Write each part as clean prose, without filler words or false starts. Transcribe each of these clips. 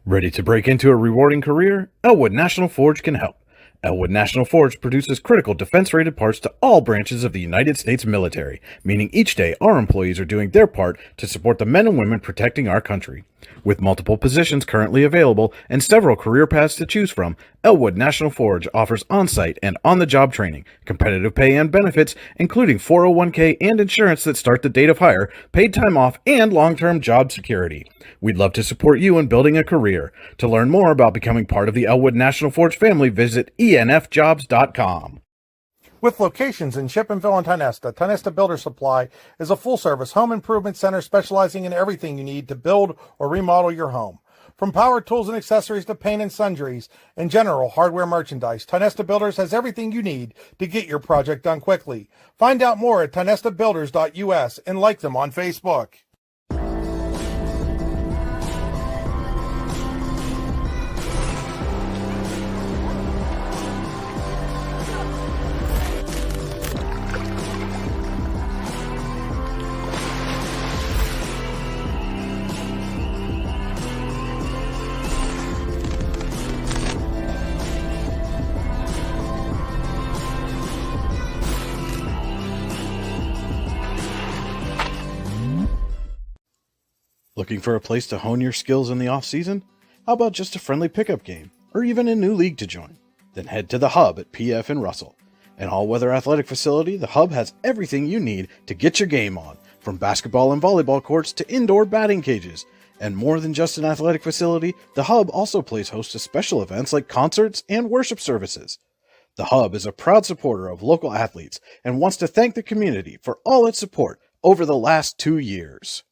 Ready to break into a rewarding career? Elwood National Forge can help. Elwood National Forge produces critical defense-rated parts to all branches of the United States military, meaning each day our employees are doing their part to support the men and women protecting our country. With multiple positions currently available and several career paths to choose from, Elwood National Forge offers on-site and on-the-job training, competitive pay and benefits, including 401k and insurance that start the date of hire, paid time off, and long-term job security. We'd love to support you in building a career. To learn more about becoming part of the Elwood National Forge family, visit enfjobs.com. With locations in Shippenville and Tionesta, Tionesta Builder Supply is a full-service home improvement center specializing in everything you need to build or remodel your home. From power tools and accessories to paint and sundries and general hardware merchandise, Tionesta Builders has everything you need to get your project done quickly. Find out more at tionestabuilders.us and like them on Facebook. Looking for a place to hone your skills in the off-season? How about just a friendly pickup game, or even a new league to join? Then head to the Hub at PF in Russell. An all-weather athletic facility, the Hub has everything you need to get your game on, from basketball and volleyball courts to indoor batting cages. And more than just an athletic facility, the Hub also plays host to special events like concerts and worship services. The Hub is a proud supporter of local athletes and wants to thank the community for all its support over the last 2 years.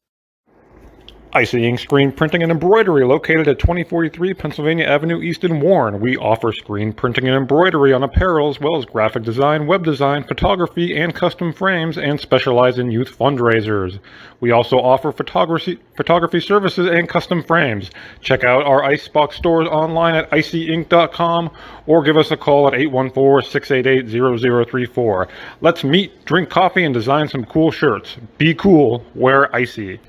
Icy Ink Screen Printing and Embroidery, located at 2043 Pennsylvania Avenue East in Warren. We offer screen printing and embroidery on apparel, as well as graphic design, web design, photography, and custom frames, and specialize in youth fundraisers. We also offer photography services and custom frames. Check out our Icebox stores online at icyink.com or give us a call at 814-688-0034. Let's meet, drink coffee, and design some cool shirts. Be cool, wear Icy.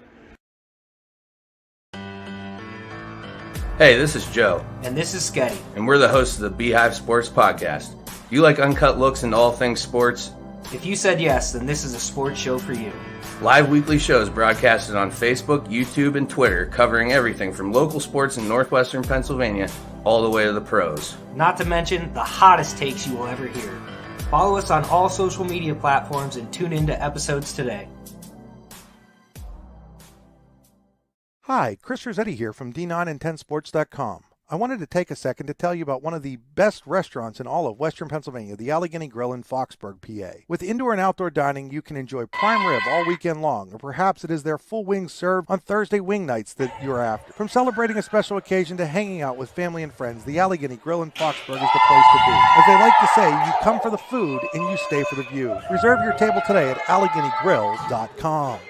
Hey, this is Joe. And this is Sketty. And we're the hosts of the Beehive Sports Podcast. You like uncut looks into all things sports? If you said yes, then this is a sports show for you. Live weekly shows broadcasted on Facebook, YouTube, and Twitter, covering everything from local sports in northwestern Pennsylvania all the way to the pros. Not to mention the hottest takes you will ever hear. Follow us on all social media platforms and tune into episodes today. Hi, Chris Rossetti here from D9and10sports.com. I wanted to take a second to tell you about one of the best restaurants in all of Western Pennsylvania, the Allegheny Grill in Foxburg, PA. With indoor and outdoor dining, you can enjoy prime rib all weekend long, or perhaps it is their full wings served on Thursday wing nights that you're after. From celebrating a special occasion to hanging out with family and friends, the Allegheny Grill in Foxburg is the place to be. As they like to say, you come for the food and you stay for the view. Reserve your table today at AlleghenyGrill.com.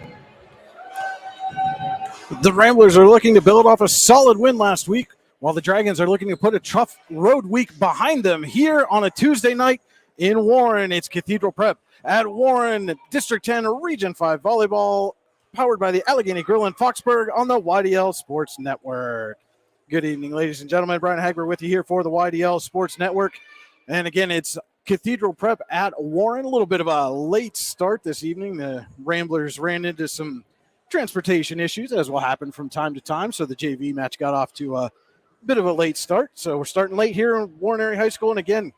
The Ramblers are looking to build off a solid win last week, while the Dragons are looking to put a tough road week behind them here on a Tuesday night in Warren. It's Cathedral Prep at Warren, District 10, Region 5 volleyball, powered by the Allegheny Grill in Foxburg on the YDL Sports Network. Good evening, ladies and gentlemen. Brian Hagberg with you here for the YDL Sports Network. And again, it's Cathedral Prep at Warren. A little bit of a late start this evening. The Ramblers ran into some transportation issues, as will happen from time to time, so the JV match got off to a bit of a late start. So we're starting late here in Warren Area High School. And again,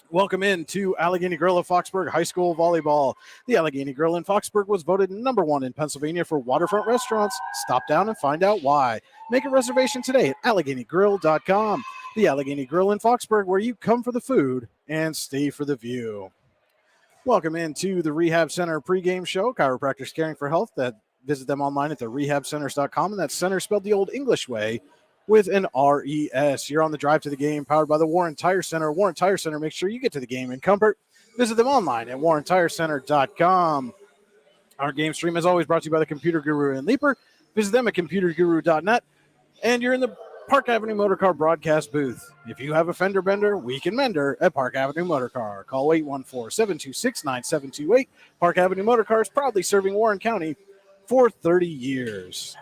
welcome in to Allegheny Grill of Foxburg High School volleyball. The Allegheny Grill in Foxburg was voted #1 in Pennsylvania for waterfront restaurants. Stop down and find out why. Make a reservation today at AlleghenyGrill.com. The Allegheny Grill in Foxburg, where you come for the food and stay for the view. Welcome into the Rehab Center pregame show. Chiropractors caring for health. Visit them online at therehabcenters.com, and that's center spelled the old English way with an R-E-S. You're on the drive to the game, powered by the Warren Tire Center. Warren Tire Center, make sure you get to the game in comfort. Visit them online at warrentirecenter.com. Our game stream, as always, brought to you by the Computer Guru and Leaper. Visit them at computerguru.net. And you're in the Park Avenue Motorcar broadcast booth. If you have a fender bender, we can mender at Park Avenue Motorcar. Call 814-726-9728. Park Avenue Motorcar is proudly serving Warren County for 30 years.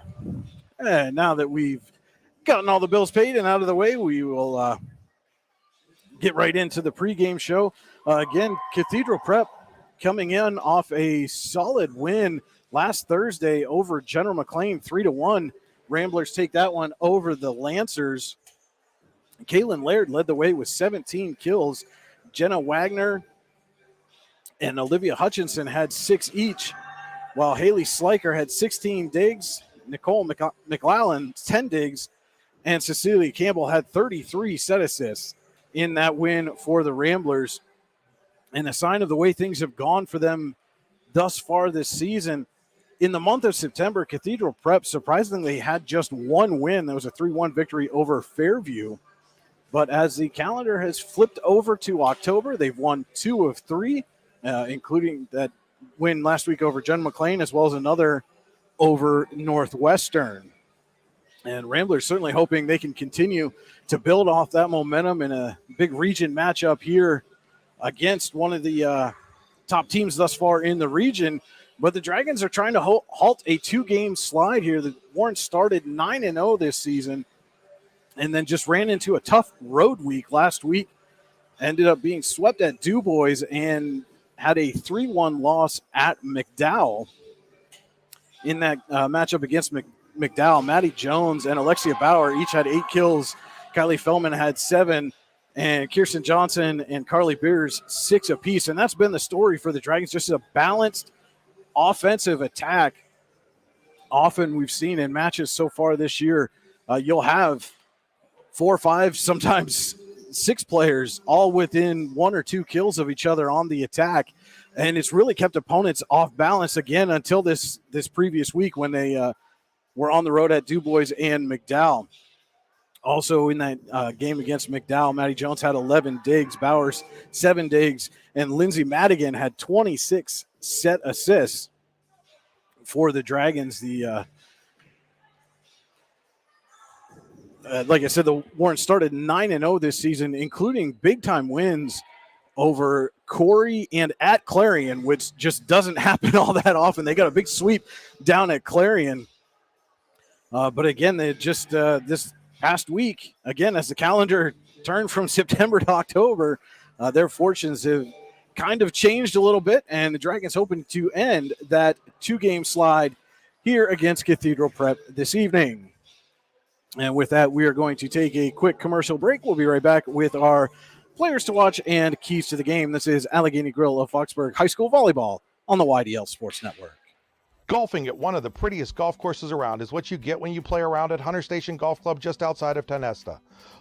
And now that we've Gotten all the bills paid and out of the way, we will get right into the pregame show. Again, Cathedral Prep coming in off a solid win last Thursday over General McLean, 3-1. Ramblers take that one over the Lancers. Kaylin Laird led the way with 17 kills. Jenna Wagner and Olivia Hutchinson had 6 each, while Haley Sliker had 16 digs, Nicole McLallen 10 digs, and Cecilia Campbell had 33 set assists in that win for the Ramblers. And a sign of the way things have gone for them thus far this season. In the month of September, Cathedral Prep surprisingly had just one win. That was a 3-1 victory over Fairview. But as the calendar has flipped over to October, they've won 2 of 3, including that win last week over John McLean, as well as another over Northwestern. And Ramblers certainly hoping they can continue to build off that momentum in a big region matchup here against one of the top teams thus far in the region. But the Dragons are trying to halt a 2-game slide here. The Warren started 9-0 this season and then just ran into a tough road week last week. Ended up being swept at Du Bois and had a 3-1 loss at McDowell. In that matchup against McDowell, Maddie Jones and Alexia Bauer each had 8 kills. Kylie Fellman had 7. And Kirsten Johnson and Carly Beers 6 apiece. And that's been the story for the Dragons, just a balanced offensive attack. Often we've seen in matches so far this year, you'll have 4 or 5, sometimes 6 players all within 1 or 2 kills of each other on the attack. And it's really kept opponents off balance again until this previous week when they were on the road at Du Bois and McDowell. Also in that game against McDowell, Maddie Jones had 11 digs, Bowers 7 digs, and Lindsay Madigan had 26 set assists for the Dragons. Like I said, the Warren started 9-0 this season, including big-time wins over Corey and at Clarion, which just doesn't happen all that often. They got a big sweep down at Clarion. But again, they just this past week, again, as the calendar turned from September to October, their fortunes have kind of changed a little bit, and the Dragons hoping to end that 2-game slide here against Cathedral Prep this evening. And with that, we are going to take a quick commercial break. We'll be right back with our players to watch and keys to the game. This is Allegheny Grill of Foxburg High School Volleyball on the YDL Sports Network. Golfing at one of the prettiest golf courses around is what you get when you play around at Hunter Station Golf Club just outside of Tonesta.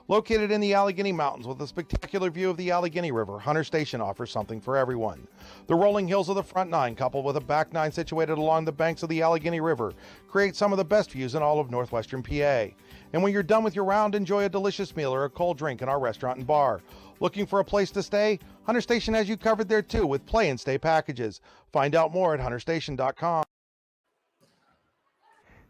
Located in the Allegheny Mountains with a spectacular view of the Allegheny River, Hunter Station offers something for everyone. The rolling hills of the front 9, coupled with a back 9 situated along the banks of the Allegheny River, create some of the best views in all of northwestern PA. And when you're done with your round, enjoy a delicious meal or a cold drink in our restaurant and bar. Looking for a place to stay? Hunter Station has you covered there too with play and stay packages. Find out more at hunterstation.com.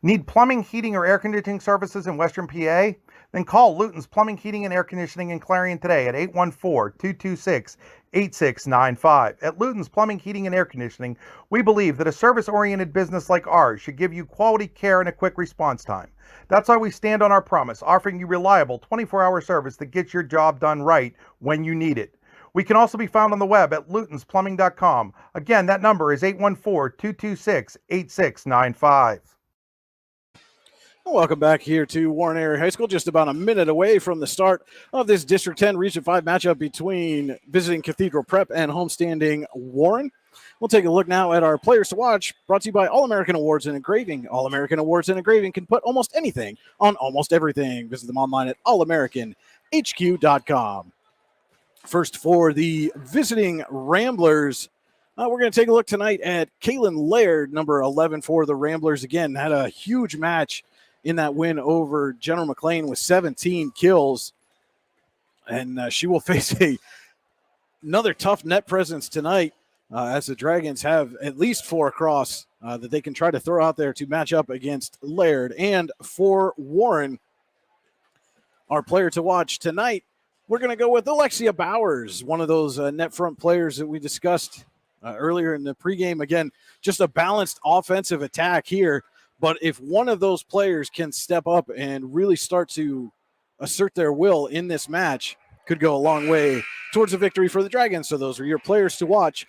Need plumbing, heating, or air conditioning services in Western PA? Then call Luton's Plumbing, Heating, and Air Conditioning in Clarion today at 814-226-8695. At Luton's Plumbing, Heating, and Air Conditioning, we believe that a service-oriented business like ours should give you quality care and a quick response time. That's why we stand on our promise, offering you reliable 24-hour service that gets your job done right when you need it. We can also be found on the web at lutonsplumbing.com. Again, that number is 814-226-8695. Welcome back here to Warren Area High School, just about a minute away from the start of this District 10 Region 5 matchup between visiting Cathedral Prep and homestanding Warren. We'll take a look now at our players to watch, brought to you by All-American Awards and Engraving. All-American Awards and Engraving can put almost anything on almost everything. Visit them online at allamericanhq.com. First for the visiting Ramblers, we're going to take a look tonight at Kaylin Laird, number 11 for the Ramblers. Again, had a huge match in that win over General McLean with 17 kills. And she will face another tough net presence tonight as the Dragons have at least 4 across that they can try to throw out there to match up against Laird. And for Warren, our player to watch tonight, we're going to go with Alexia Bowers, one of those net front players that we discussed earlier in the pregame. Again, just a balanced offensive attack here. But if one of those players can step up and really start to assert their will in this match, could go a long way towards a victory for the Dragons. So those are your players to watch.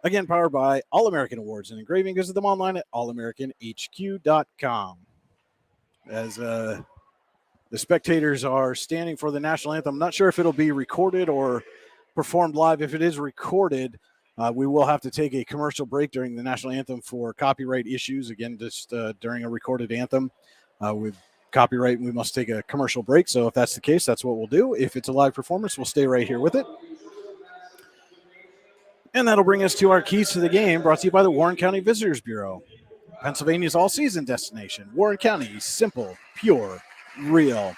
Again, powered by All-American Awards and Engraving. Visit them online at allamericanhq.com. As the spectators are standing for the national anthem. I'm not sure if it'll be recorded or performed live. If it is recorded, we will have to take a commercial break during the national anthem for copyright issues. Again, just during a recorded anthem with copyright, we must take a commercial break. So if that's the case, that's what we'll do. If it's a live performance, we'll stay right here with it. And that'll bring us to our keys to the game, brought to you by the Warren County Visitors Bureau, Pennsylvania's all-season destination. Warren County, simple, pure, real.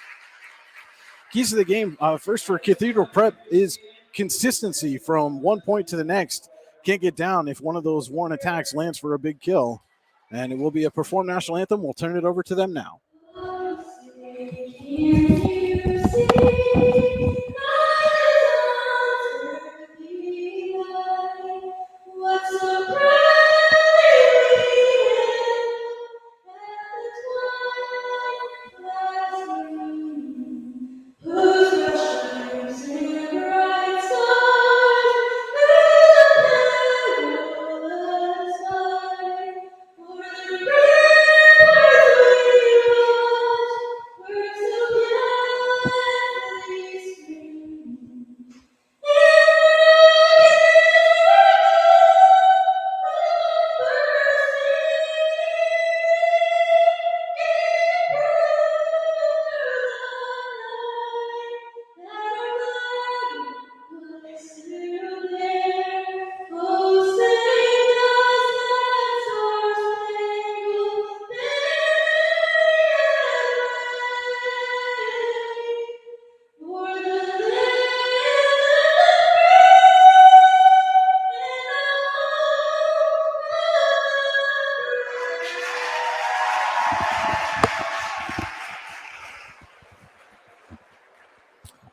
Keys to the game, first for Cathedral Prep, is consistency from one point to the next. Can't get down if one of those Warren attacks lands for a big kill. And it will be a performed national anthem. We'll turn it over to them now.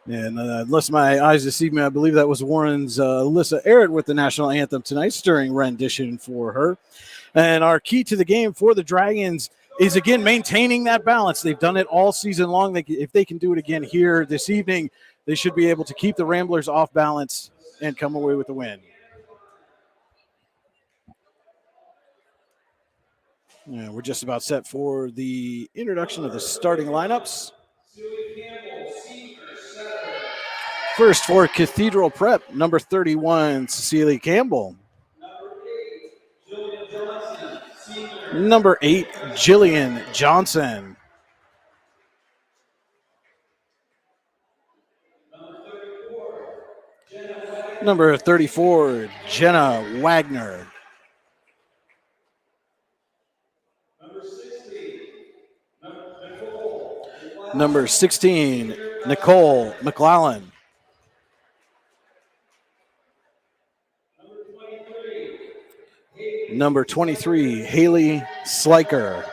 And unless my eyes deceive me, I believe that was Warren's Alyssa Arrett with the national anthem tonight, stirring rendition for her. And our key to the game for the Dragons is, again, maintaining that balance. They've done it all season long. If they can do it again here this evening, they should be able to keep the Ramblers off balance and come away with the win. Yeah, we're just about set for the introduction of the starting lineups. First for Cathedral Prep, number 31, Cecilia Campbell. Number 8, Jillian Johnson. Number 34, Jenna Wagner. Number 16, Nicole McClellan. Number 23, Haley Sliker.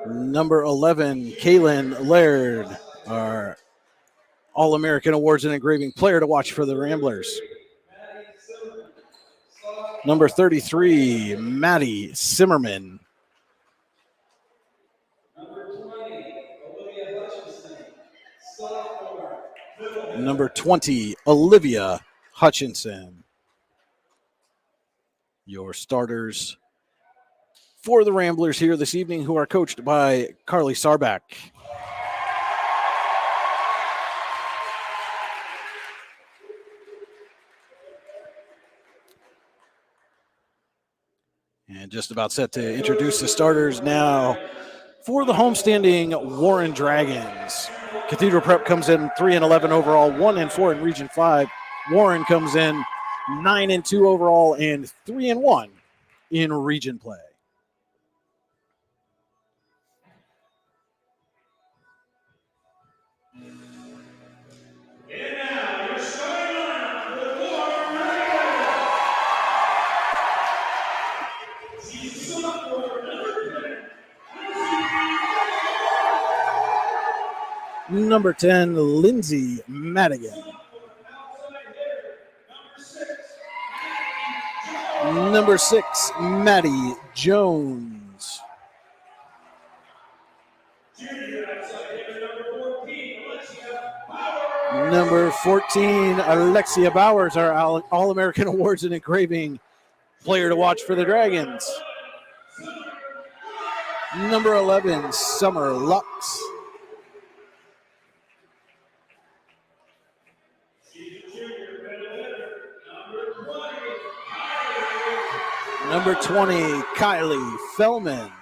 Number 11, Kaylin Laird, our All-American Awards and Engraving player to watch for the Ramblers. Number 33, Maddie Simmerman. Number 20, Olivia Hutchinson. Your starters for the Ramblers here this evening, who are coached by Carly Sarback. And just about set to introduce the starters now for the homestanding Warren Dragons. Cathedral Prep comes in 3-11 overall, 1-4 in Region 5. Warren comes in 9-2 overall and 3-1 in Region play. And now your starting lineup for the Warren Dragons. Season sophomore Number 10, Lindsay Madigan. Number 6, Maddie Jones. Number 14, Alexia Bowers, our All-American Awards and Engraving player to watch for the Dragons. Number 11, Summer Lux. Number 20, Kylie Fellman.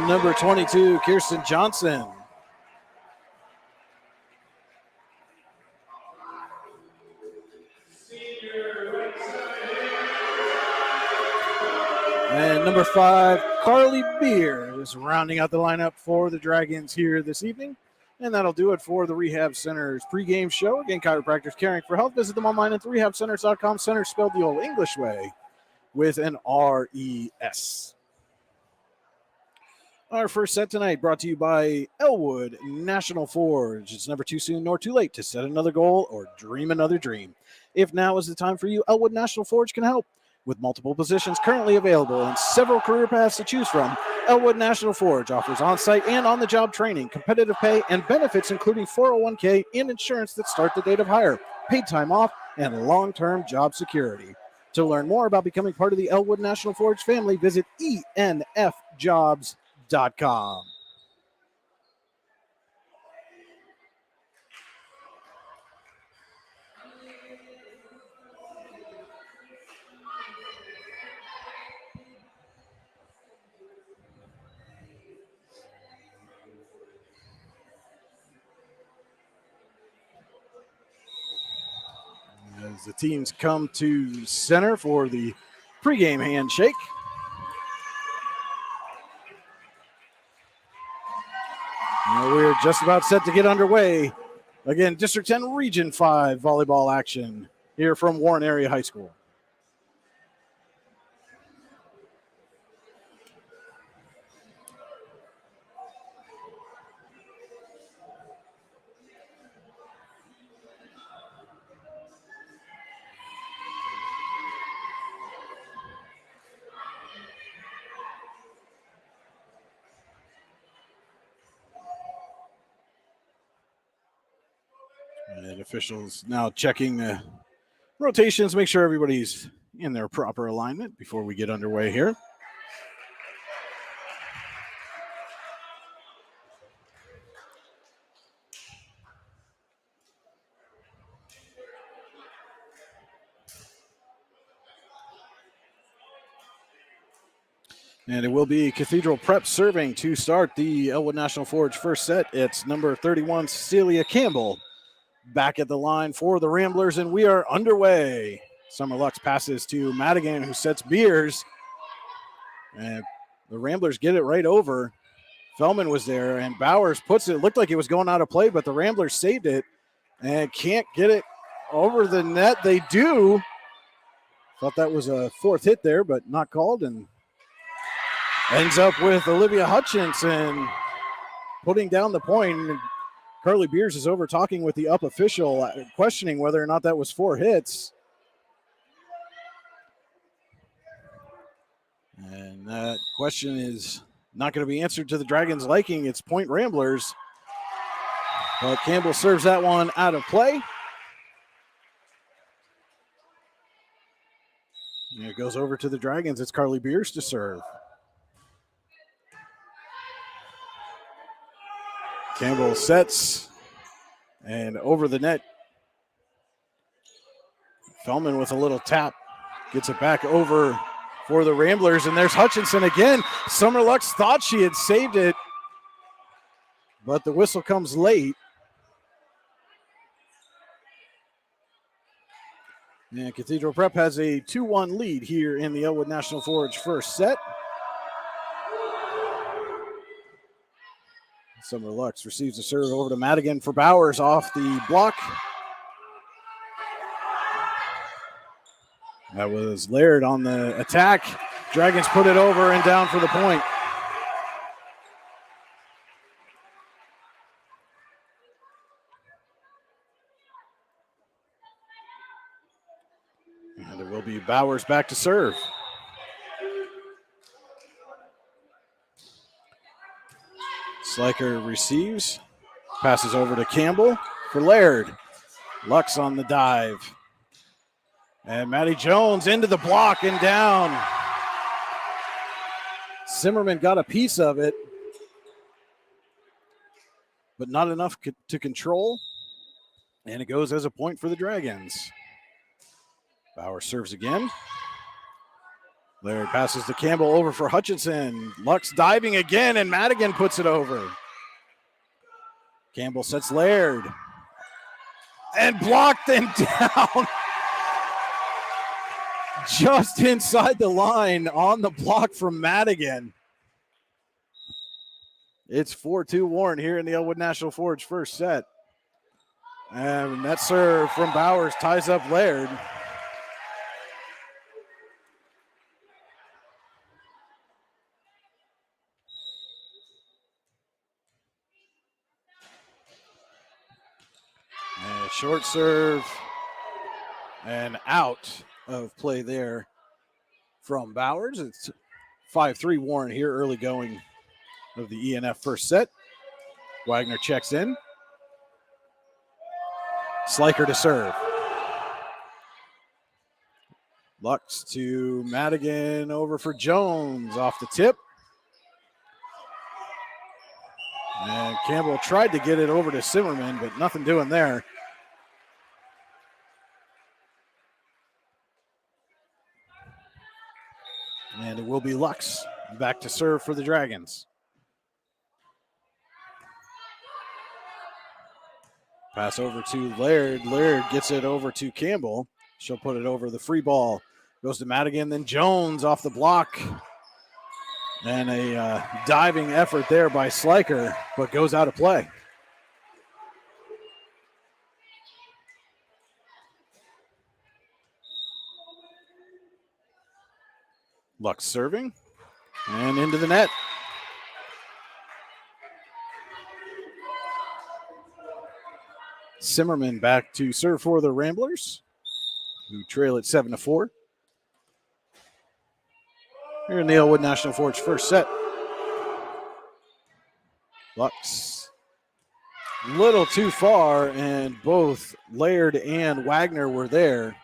Number 22, Kirsten Johnson. And number 5, Carly Beer is rounding out the lineup for the Dragons here this evening. And that'll do it for the Rehab Center's pregame show. Again, chiropractors caring for health. Visit them online at rehabcenters.com. Center spelled the old English way with an R-E-S. Our first set tonight brought to you by Elwood National Forge. It's never too soon nor too late to set another goal or dream another dream. If now is the time for you, Elwood National Forge can help. With multiple positions currently available and several career paths to choose from, Elwood National Forge offers on-site and on-the-job training, competitive pay, and benefits including 401k and insurance that start the date of hire, paid time off, and long-term job security. To learn more about becoming part of the Elwood National Forge family, visit enfjobs.com. As the teams come to center for the pregame handshake. We're just about set to get underway. Again, District 10 Region 5 volleyball action here from Warren Area High School. And officials now checking the rotations, make sure everybody's in their proper alignment before we get underway here. And it will be Cathedral Prep serving to start the Elwood National Forge first set. It's number 31, Cecilia Campbell, back at the line for the Ramblers, and we are underway. Summer Lux passes to Madigan, who sets Beers. And the Ramblers get it right over. Fellman was there, and Bowers puts it. It looked like it was going out of play, but the Ramblers saved it and can't get it over the net. They do. Thought that was a fourth hit there, but not called, and ends up with Olivia Hutchinson putting down the point. Carly Beers is over talking with the up official, questioning whether or not that was 4 hits. And that question is not going to be answered to the Dragons' liking. It's point Ramblers. But Campbell serves that one out of play. And it goes over to the Dragons. It's Carly Beers to serve. Campbell sets and over the net. Fellman with a little tap. Gets it back over for the Ramblers, and there's Hutchinson again. Summer Lux thought she had saved it, but the whistle comes late. And Cathedral Prep has a 2-1 lead here in the Elwood National Forge first set. Summer Lux receives a serve over to Madigan for Bowers off the block. That was Laird on the attack. Dragons put it over and down for the point. It will be Bowers back to serve. Sliker receives, passes over to Campbell for Laird. Lux on the dive. And Maddie Jones into the block and down. Zimmerman got a piece of it, but not enough to control. And it goes as a point for the Dragons. Bauer serves again. Laird passes to Campbell over for Hutchinson. Lux diving again, and Madigan puts it over. Campbell sets Laird. And blocked and down. Just inside the line on the block from Madigan. It's 4-2 Warren here in the Elwood National Forge first set. And that serve from Bowers ties up Laird. And short serve and out of play there from Bowers. It's 5-3 Warren here, early going of the ENF first set. Wagner checks in. Sliker to serve. Lux to Madigan over for Jones off the tip. And Campbell tried to get it over to Zimmerman, but nothing doing there. And it will be Lux back to serve for the Dragons. Pass over to Laird. Laird gets it over to Campbell. She'll put it over the free ball. Goes to Madigan, then Jones off the block. And a diving effort there by Sliker, but goes out of play. Lux serving and into the net. Zimmerman back to serve for the Ramblers, who trail at 7-4. Here in the Elwood National Forge first set. Lux little too far, and both Laird and Wagner were there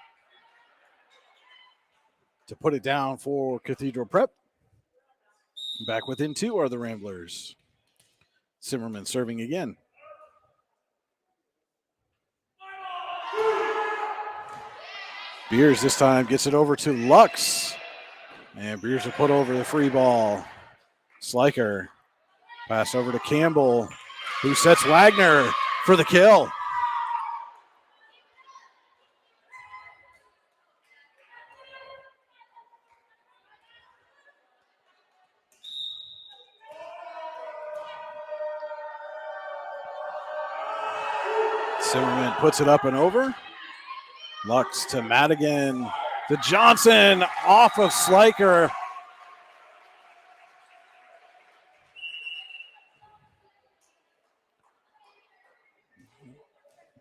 to put it down for Cathedral Prep. Back within two are the Ramblers. Zimmerman serving again. Beers this time gets it over to Lux. And Beers will put over the free ball. Sliker. Pass over to Campbell, who sets Wagner for the kill. Zimmerman puts it up and over. Lux to Madigan, to Johnson, off of Sliker.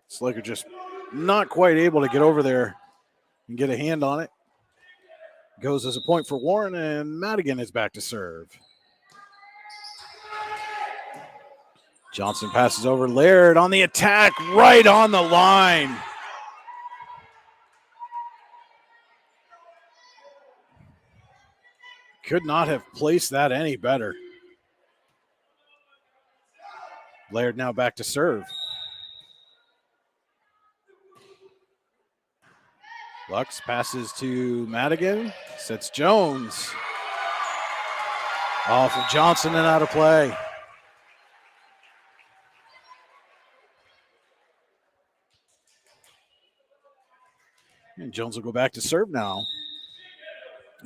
Sliker just not quite able to get over there and get a hand on it. Goes as a point for Warren, and Madigan is back to serve. Johnson passes over Laird on the attack, right on the line. Could not have placed that any better. Laird now back to serve. Lux passes to Madigan, sets Jones. Off of Johnson and out of play. And Jones will go back to serve now,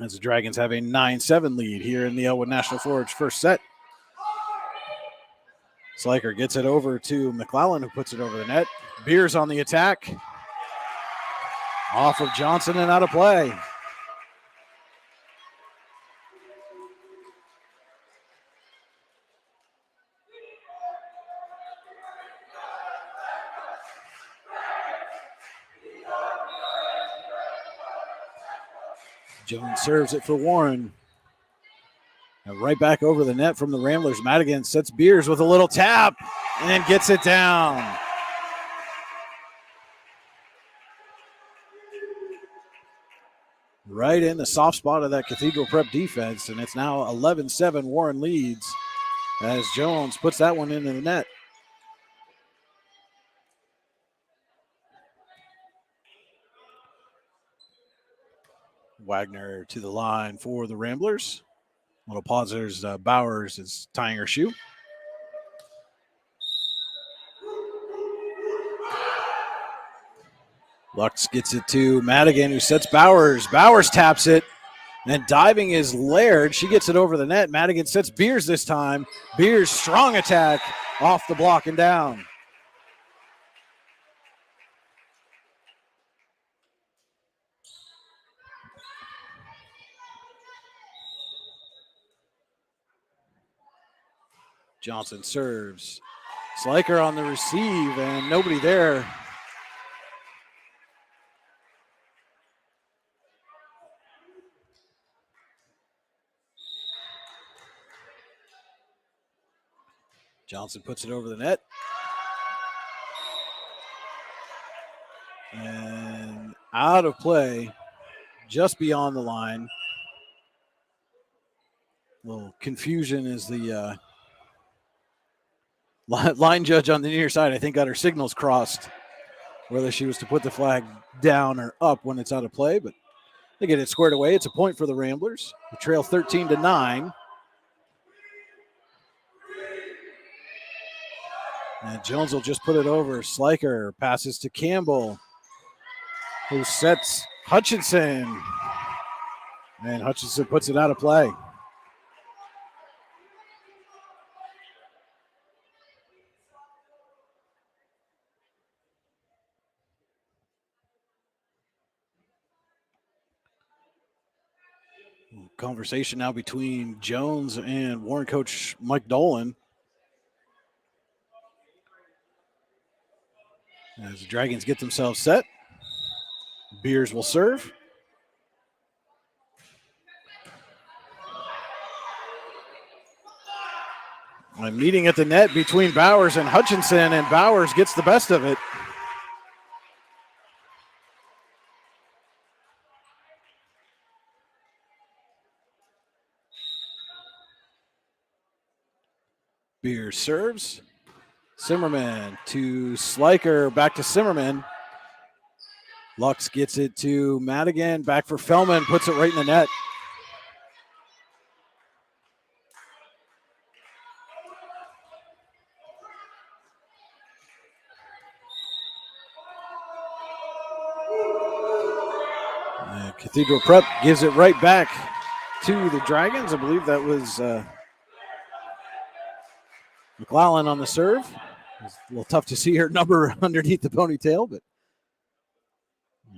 as the Dragons have a 9-7 lead here in the Elwood National Forge first set. Sliker gets it over to McClellan, who puts it over the net. Beers on the attack. Off of Johnson and out of play. Jones serves it for Warren. And right back over the net from the Ramblers. Madigan sets Beers with a little tap and gets it down. Right in the soft spot of that Cathedral Prep defense, and it's now 11-7. Warren leads as Jones puts that one into the net. Wagner to the line for the Ramblers. Little pause there's Bowers is tying her shoe. Lux gets it to Madigan, who sets Bowers. Bowers taps it, and diving is Laird. She gets it over the net. Madigan sets Beers this time. Beers, strong attack, off the block and down. Johnson serves. Sliker on the receive, and nobody there. Johnson puts it over the net. And out of play, just beyond the line. A little confusion as the line judge on the near side, I think, got her signals crossed, whether she was to put the flag down or up when it's out of play, but they get it squared away. It's a point for the Ramblers. The trail 13-9. And Jones will just put it over. Sliker passes to Campbell, who sets Hutchinson. And Hutchinson puts it out of play. Conversation now between Jones and Warren coach Mike Dolan. As the Dragons get themselves set, Beers will serve. A meeting at the net between Bowers and Hutchinson, and Bowers gets the best of it. Beers serves. Zimmerman to Sliker, back to Zimmerman. Lux gets it to Madigan, back for Fellman, puts it right in the net. Cathedral Prep gives it right back to the Dragons. I believe that was McClellan on the serve. It's a little tough to see her number underneath the ponytail, but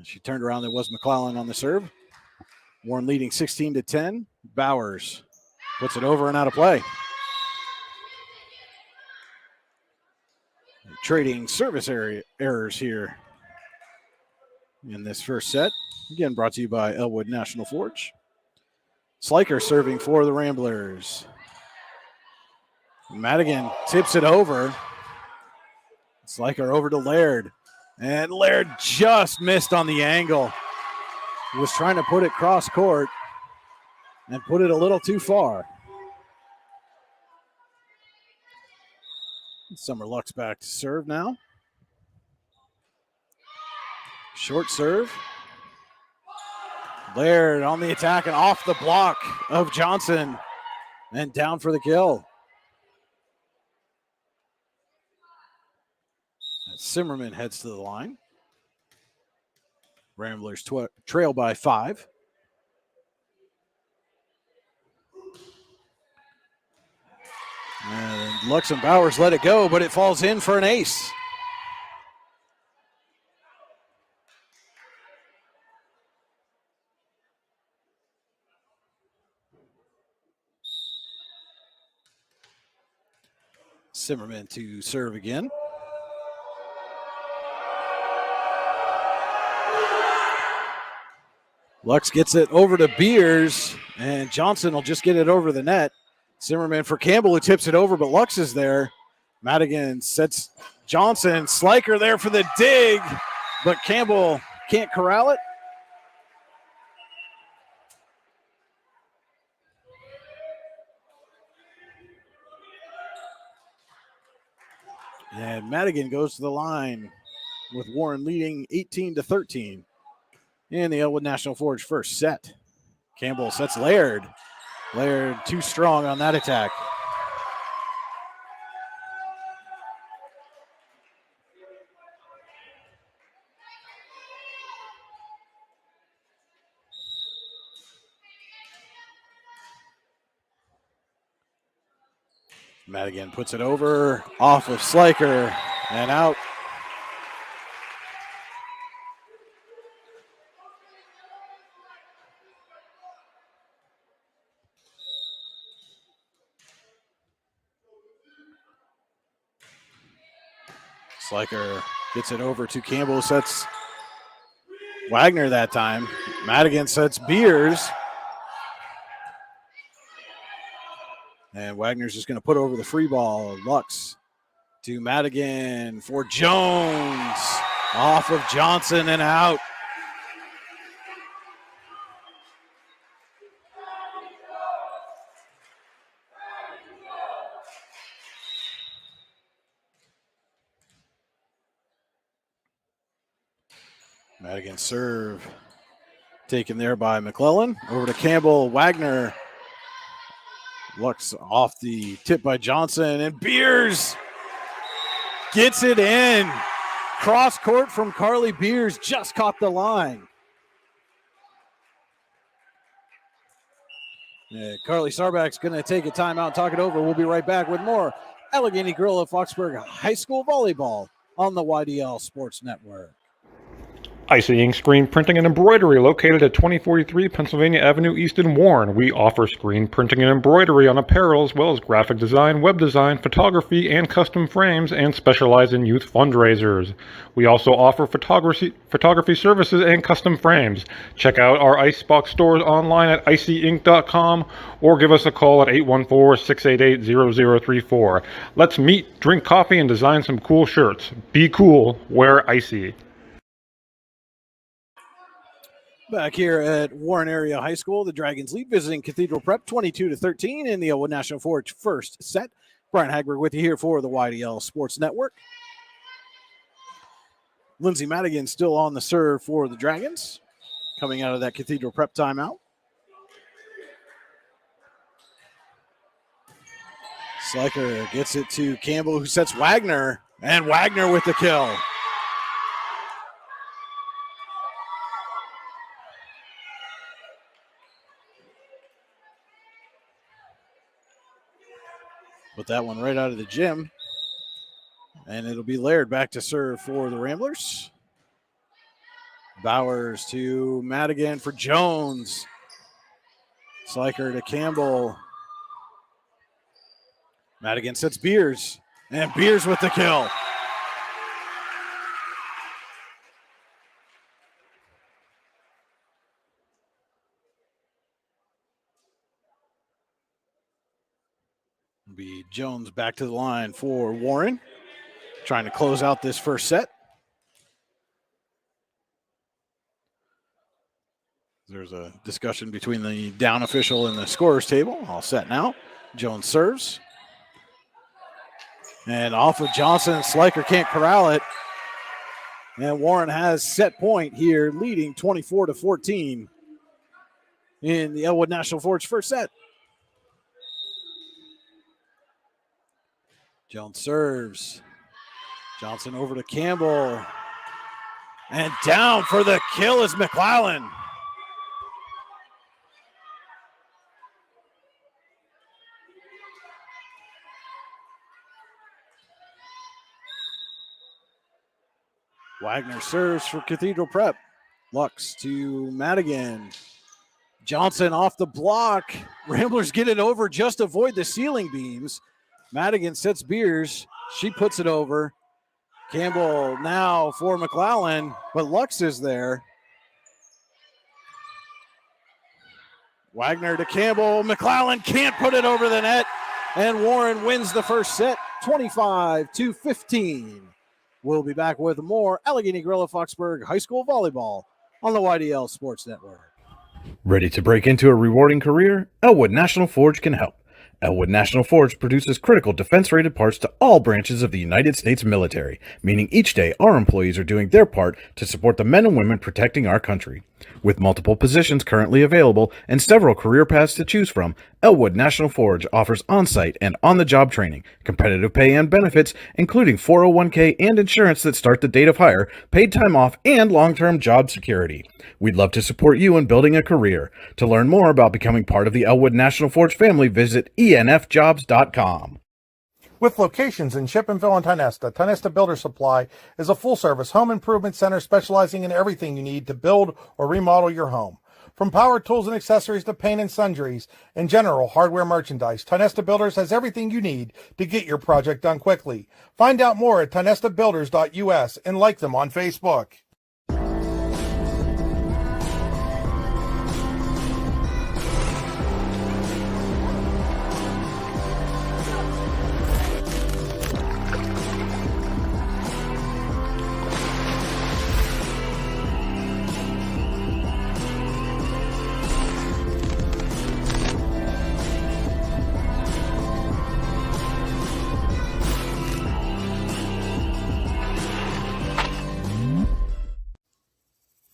she turned around. There was McClellan on the serve. Warren leading 16-10. Bowers puts it over and out of play. Trading service errors here in this first set. Again, brought to you by Elwood National Forge. Sliker serving for the Ramblers. Madigan tips it over. Sliker over to Laird. And Laird just missed on the angle. He was trying to put it cross court and put it a little too far. Summer Lux back to serve now. Short serve. Laird on the attack and off the block of Johnson. And down for the kill. Zimmerman heads to the line. Ramblers trail by 5. And Lux and Bowers let it go, but it falls in for an ace. Zimmerman to serve again. Lux gets it over to Beers, and Johnson will just get it over the net. Zimmerman for Campbell, who tips it over, but Lux is there. Madigan sets Johnson. Sliker there for the dig, but Campbell can't corral it. And Madigan goes to the line with Warren leading 18-13 in the Elwood National Forge first set. Campbell sets Laird. Laird too strong on that attack. Madigan puts it over, off of Sliker, and out. Sliker gets it over to Campbell, sets Wagner that time. Madigan sets Beers. And Wagner's just going to put over the free ball. Lux to Madigan for Jones. Off of Johnson and out. Madigan serve taken there by McClellan. Over to Campbell. Wagner. Lux off the tip by Johnson, and Beers gets it in. Cross court from Carly Beers, just caught the line. Carly Sarback's going to take a timeout and talk it over. We'll be right back with more Allegheny Grill at Foxburg High School Volleyball on the YDL Sports Network. Icy Ink Screen Printing and Embroidery, located at 2043 Pennsylvania Avenue East in Warren. We offer screen printing and embroidery on apparel, as well as graphic design, web design, photography, and custom frames, and specialize in youth fundraisers. We also offer photography services and custom frames. Check out our Icebox stores online at icyink.com or give us a call at 814-688-0034. Let's meet, drink coffee, and design some cool shirts. Be cool, wear Icy. Back here at Warren Area High School, the Dragons lead, visiting Cathedral Prep 22-13 in the Elwood National Forge first set. Brian Hagberg with you here for the YDL Sports Network. Lindsay Madigan still on the serve for the Dragons, coming out of that Cathedral Prep timeout. Sliker gets it to Campbell, who sets Wagner, and Wagner with the kill. Put that one right out of the gym. And it'll be Laird back to serve for the Ramblers. Bowers to Madigan for Jones. Sliker to Campbell. Madigan sets Beers. And Beers with the kill. Be Jones back to the line for Warren, trying to close out this first set. There's a discussion between the down official and the scorer's table. All set now. Jones serves. And off of Johnson, Sliker can't corral it. And Warren has set point here, leading 24-14 in the Elwood National Forge first set. Jones serves. Johnson over to Campbell. And down for the kill is McClellan. Wagner serves for Cathedral Prep. Lux to Madigan. Johnson off the block. Ramblers get it over, just avoid the ceiling beams. Madigan sets Beers. She puts it over. Campbell now for McClellan, but Lux is there. Wagner to Campbell. McClellan can't put it over the net. And Warren wins the first set, 25-15. We'll be back with more Allegheny Gorilla Foxburg High School Volleyball on the YDL Sports Network. Ready to break into a rewarding career? Elwood National Forge can help. Elwood National Forge produces critical defense-rated parts to all branches of the United States military, meaning each day our employees are doing their part to support the men and women protecting our country. With multiple positions currently available and several career paths to choose from, Elwood National Forge offers on-site and on-the-job training, competitive pay and benefits, including 401k and insurance that start the date of hire, paid time off, and long-term job security. We'd love to support you in building a career. To learn more about becoming part of the Elwood National Forge family, visit enfjobs.com. With locations in Shippensville and Tionesta, Tionesta Builder Supply is a full-service home improvement center specializing in everything you need to build or remodel your home. From power tools and accessories to paint and sundries and general hardware merchandise, Tionesta Builders has everything you need to get your project done quickly. Find out more at tionestabuilders.us and like them on Facebook.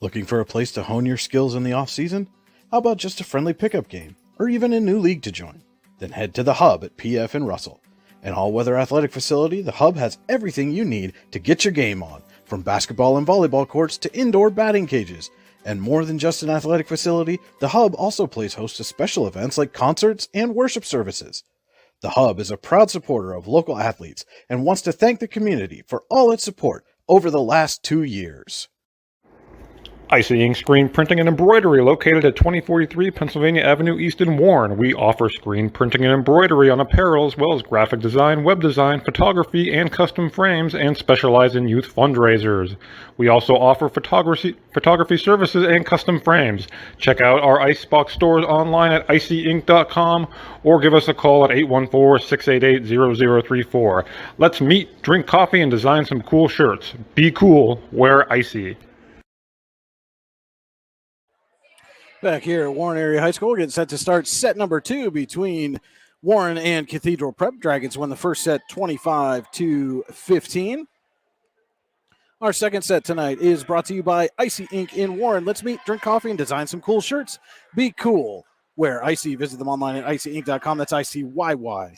Looking for a place to hone your skills in the off-season? How about just a friendly pickup game, or even a new league to join? Then head to the Hub at PF in Russell. An all-weather athletic facility, the Hub has everything you need to get your game on, from basketball and volleyball courts to indoor batting cages. And more than just an athletic facility, the Hub also plays host to special events like concerts and worship services. The Hub is a proud supporter of local athletes and wants to thank the community for all its support over the last 2 years. Icy Ink Screen Printing and Embroidery, located at 2043 Pennsylvania Avenue East in Warren. We offer screen printing and embroidery on apparel, as well as graphic design, web design, photography, and custom frames, and specialize in youth fundraisers. We also offer photography services and custom frames. Check out our Icebox stores online at icyink.com or give us a call at 814-688-0034. Let's meet, drink coffee, and design some cool shirts. Be cool, wear icy. Back here at Warren Area High School, getting set to start set number 2 between Warren and Cathedral Prep. Dragons won the first set 25-15. Our second set tonight is brought to you by Icy Ink in Warren. Let's meet, drink coffee, and design some cool shirts. Be cool. Wear Icy. Visit them online at icyink.com. That's icyync.com.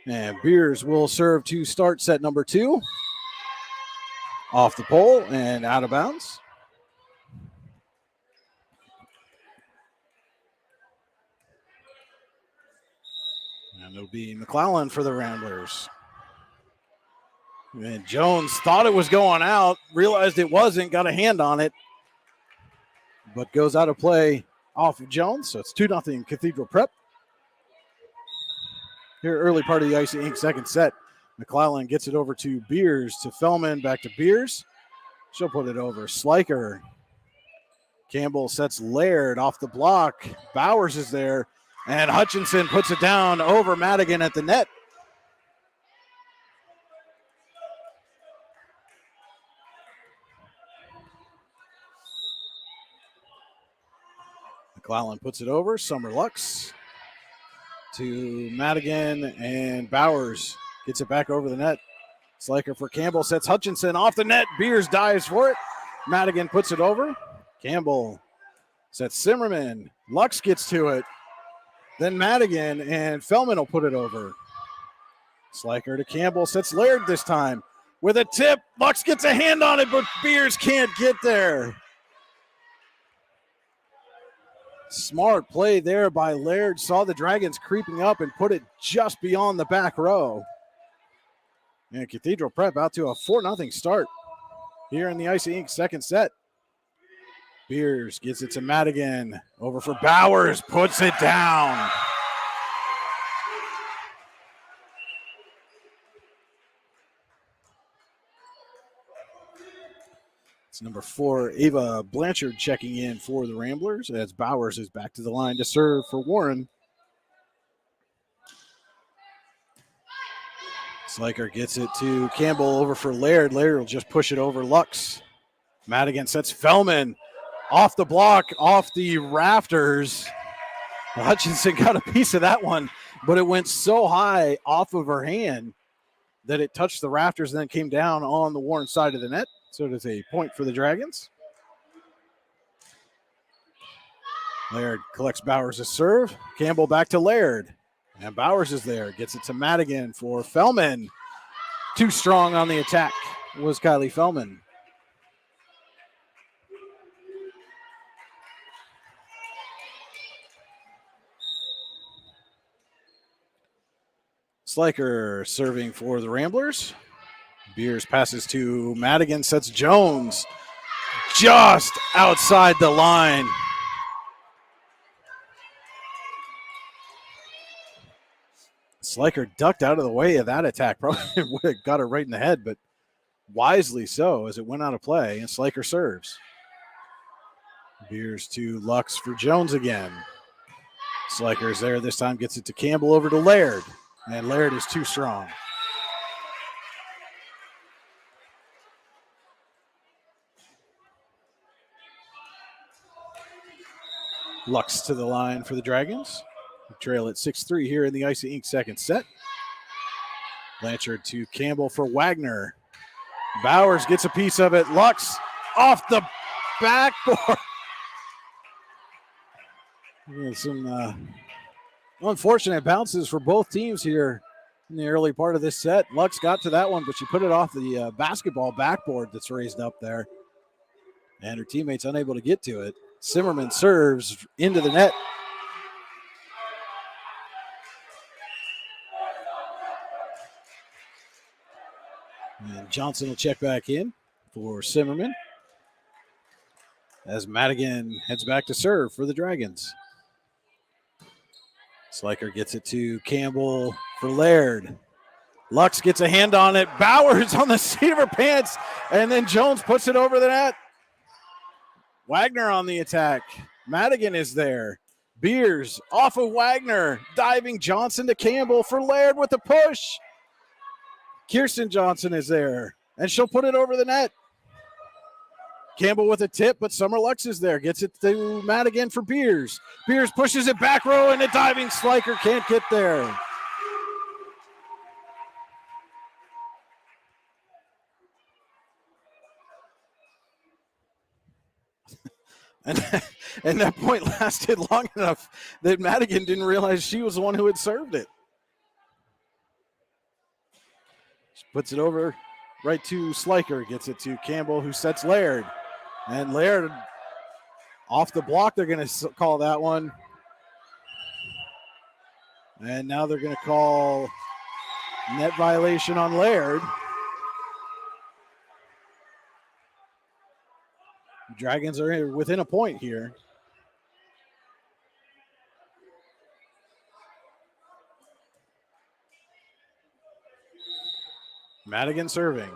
And Beers will serve to start set number 2. Off the pole and out of bounds. And it'll be McClellan for the Ramblers. And Jones thought it was going out, realized it wasn't, got a hand on it, but goes out of play off of Jones. So it's 2-0 Cathedral Prep. Here, early part of the Icy Ink second set. McClellan gets it over to Beers, to Fellman, back to Beers. She'll put it over. Sliker. Campbell sets Laird off the block. Bowers is there. And Hutchinson puts it down over Madigan at the net. McClellan puts it over. Summer Lux to Madigan, and Bowers gets it back over the net. Sliker for Campbell sets Hutchinson off the net. Beers dives for it. Madigan puts it over. Campbell sets Zimmerman. Lux gets to it. Then Madigan, and Fellman will put it over. Sliker to Campbell, sets Laird this time with a tip. Lux gets a hand on it, but Beers can't get there. Smart play there by Laird. Saw the Dragons creeping up and put it just beyond the back row. And Cathedral Prep out to a 4-0 start here in the Icy Ink second set. Beers gets it to Madigan. Over for Bowers. Puts it down. It's number 4, Ava Blanchard, checking in for the Ramblers as Bowers is back to the line to serve for Warren. Sliker gets it to Campbell over for Laird. Laird will just push it over Lux. Madigan sets Fellman off the block, off the rafters. Hutchinson got a piece of that one, but it went so high off of her hand that it touched the rafters and then came down on the Warren side of the net. So it is a point for the Dragons. Laird collects Bowers' serve. Campbell back to Laird. And Bowers is there. Gets it to Madigan for Fellman. Too strong on the attack was Kylie Fellman. Sliker serving for the Ramblers. Beers passes to Madigan, sets Jones just outside the line. Sliker ducked out of the way of that attack. Probably would have got her right in the head, but wisely so as it went out of play, and Sliker serves. Beers to Lux for Jones again. Sliker's there this time, gets it to Campbell over to Laird, and Laird is too strong. Lux to the line for the Dragons. We trail at 6-3 here in the Icy Ink second set. Blanchard to Campbell for Wagner. Bowers gets a piece of it. Lux off the backboard. Some unfortunate bounces for both teams here in the early part of this set. Lux got to that one, but she put it off the basketball backboard that's raised up there. And her teammates unable to get to it. Zimmerman serves into the net. And Johnson will check back in for Zimmerman as Madigan heads back to serve for the Dragons. Sliker gets it to Campbell for Laird. Lux gets a hand on it. Bowers on the seat of her pants, and then Jones puts it over the net. Wagner on the attack. Madigan is there. Beers off of Wagner. Diving Johnson to Campbell for Laird with the push. Kirsten Johnson is there, and she'll put it over the net. Campbell with a tip, but Summer Lux is there. Gets it to Madigan for Beers. Beers pushes it back row, and the diving Sliker can't get there. And that point lasted long enough that Madigan didn't realize she was the one who had served it. She puts it over right to Sliker. Gets it to Campbell, who sets Laird. And Laird off the block, they're going to call that one. And now they're going to call net violation on Laird. Dragons are within a point here. Madigan serving.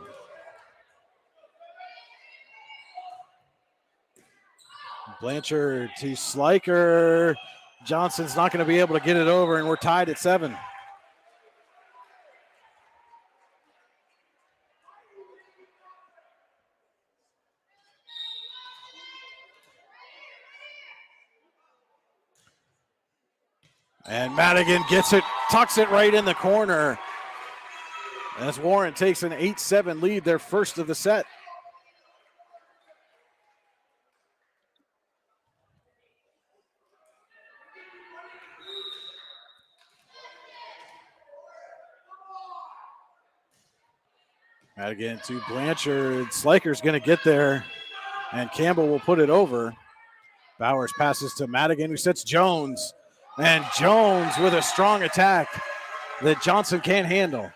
Blanchard to Sliker. Johnson's not going to be able to get it over, and we're tied at 7. And Madigan gets it, tucks it right in the corner. As Warren takes an 8-7 lead, their first of the set. Madigan to Blanchard. Sliker's going to get there, and Campbell will put it over. Bowers passes to Madigan, who sets Jones. And Jones with a strong attack that Johnson can't handle.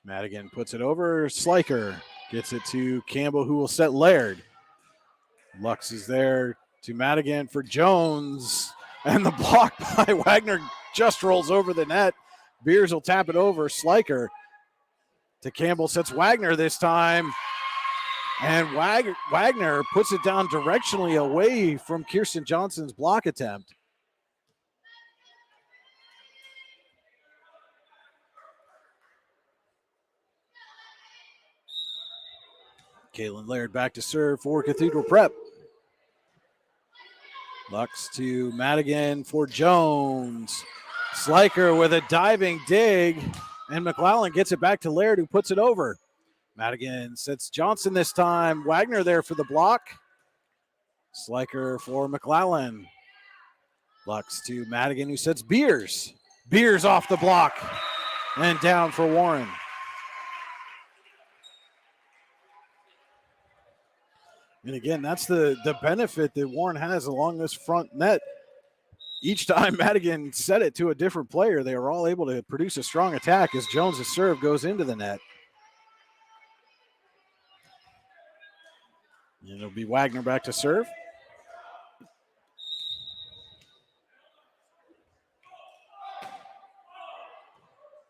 Madigan puts it over. Sliker gets it to Campbell, who will set Laird. Lux is there to Madigan for Jones. And the block by Wagner just rolls over the net. Beers will tap it over. Sliker to Campbell, sets Wagner this time. And Wagner puts it down directionally away from Kirsten Johnson's block attempt. Caitlin Laird back to serve for Cathedral Prep. Lux to Madigan for Jones. Sliker with a diving dig, and McClellan gets it back to Laird, who puts it over. Madigan sets Johnson this time. Wagner there for the block. Sliker for McClellan. Lux to Madigan, who sets Beers. Beers off the block and down for Warren. And again, that's the benefit that Warren has along this front net. Each time Madigan set it to a different player, they were all able to produce a strong attack as Jones' serve goes into the net. And it'll be Wagner back to serve.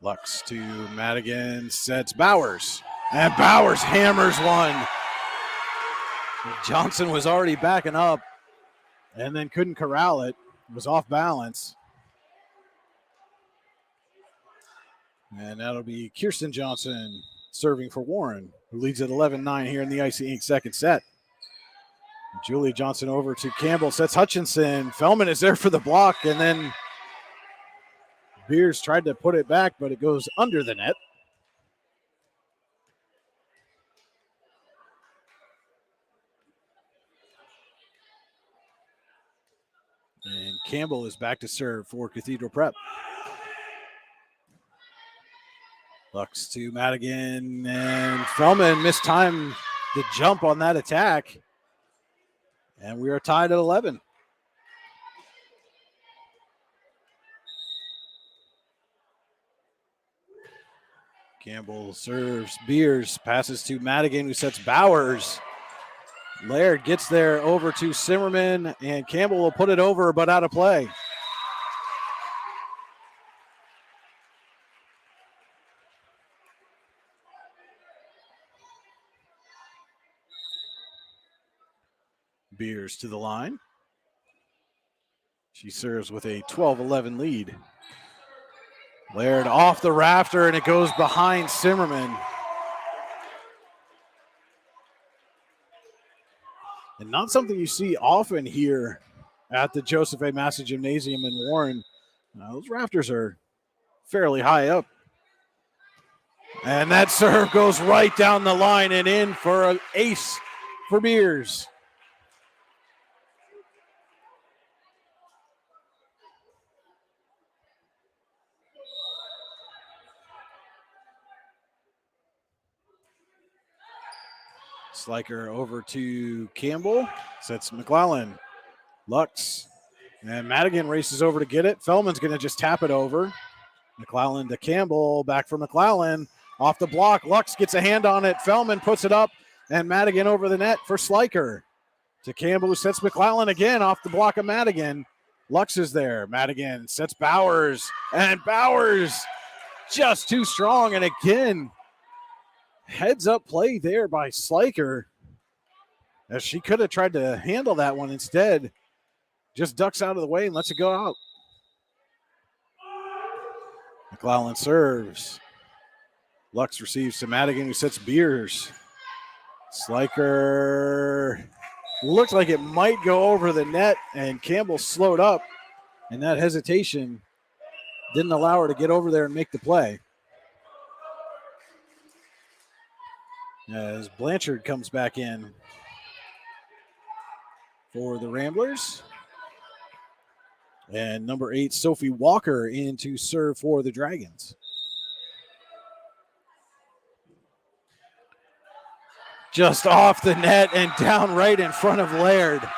Lux to Madigan, sets Bowers. And Bowers hammers one. Johnson was already backing up and then couldn't corral it. It was off balance. And that'll be Kirsten Johnson serving for Warren, who leads at 11-9 here in the Icy Ink second set. Julie Johnson over to Campbell, sets Hutchinson. Fellman is there for the block, and then Beers tried to put it back, but it goes under the net. And Campbell is back to serve for Cathedral Prep. Lux to Madigan, and Fellman mistimed the jump on that attack. And we are tied at 11. Campbell serves Beers, passes to Madigan, who sets Bowers. Laird gets there over to Simmerman, and Campbell will put it over, but out of play. Beers to the line. She serves with a 12-11 lead. Laird off the rafter, and it goes behind Simmerman. And not something you see often here at the Joseph A. Massa Gymnasium in Warren. Those rafters are fairly high up. And that serve goes right down the line and in for an ace for Beers. Sliker over to Campbell, sets McClellan. Lux, and Madigan races over to get it. Fellman's going to just tap it over. McClellan to Campbell, back for McClellan. Off the block, Lux gets a hand on it. Fellman puts it up, and Madigan over the net for Sliker. To Campbell, who sets McClellan again off the block of Madigan. Lux is there. Madigan sets Bowers, and Bowers just too strong, and again, heads up play there by Sliker, as she could have tried to handle that one. Instead, just ducks out of the way and lets it go out. McClellan serves. Lux receives to Madigan, who sets Beers. Sliker looked like it might go over the net, and Campbell slowed up, and that hesitation didn't allow her to get over there and make the play. As Blanchard comes back in for the Ramblers. And number 8, Sophie Walker, in to serve for the Dragons. Just off the net and down right in front of Laird.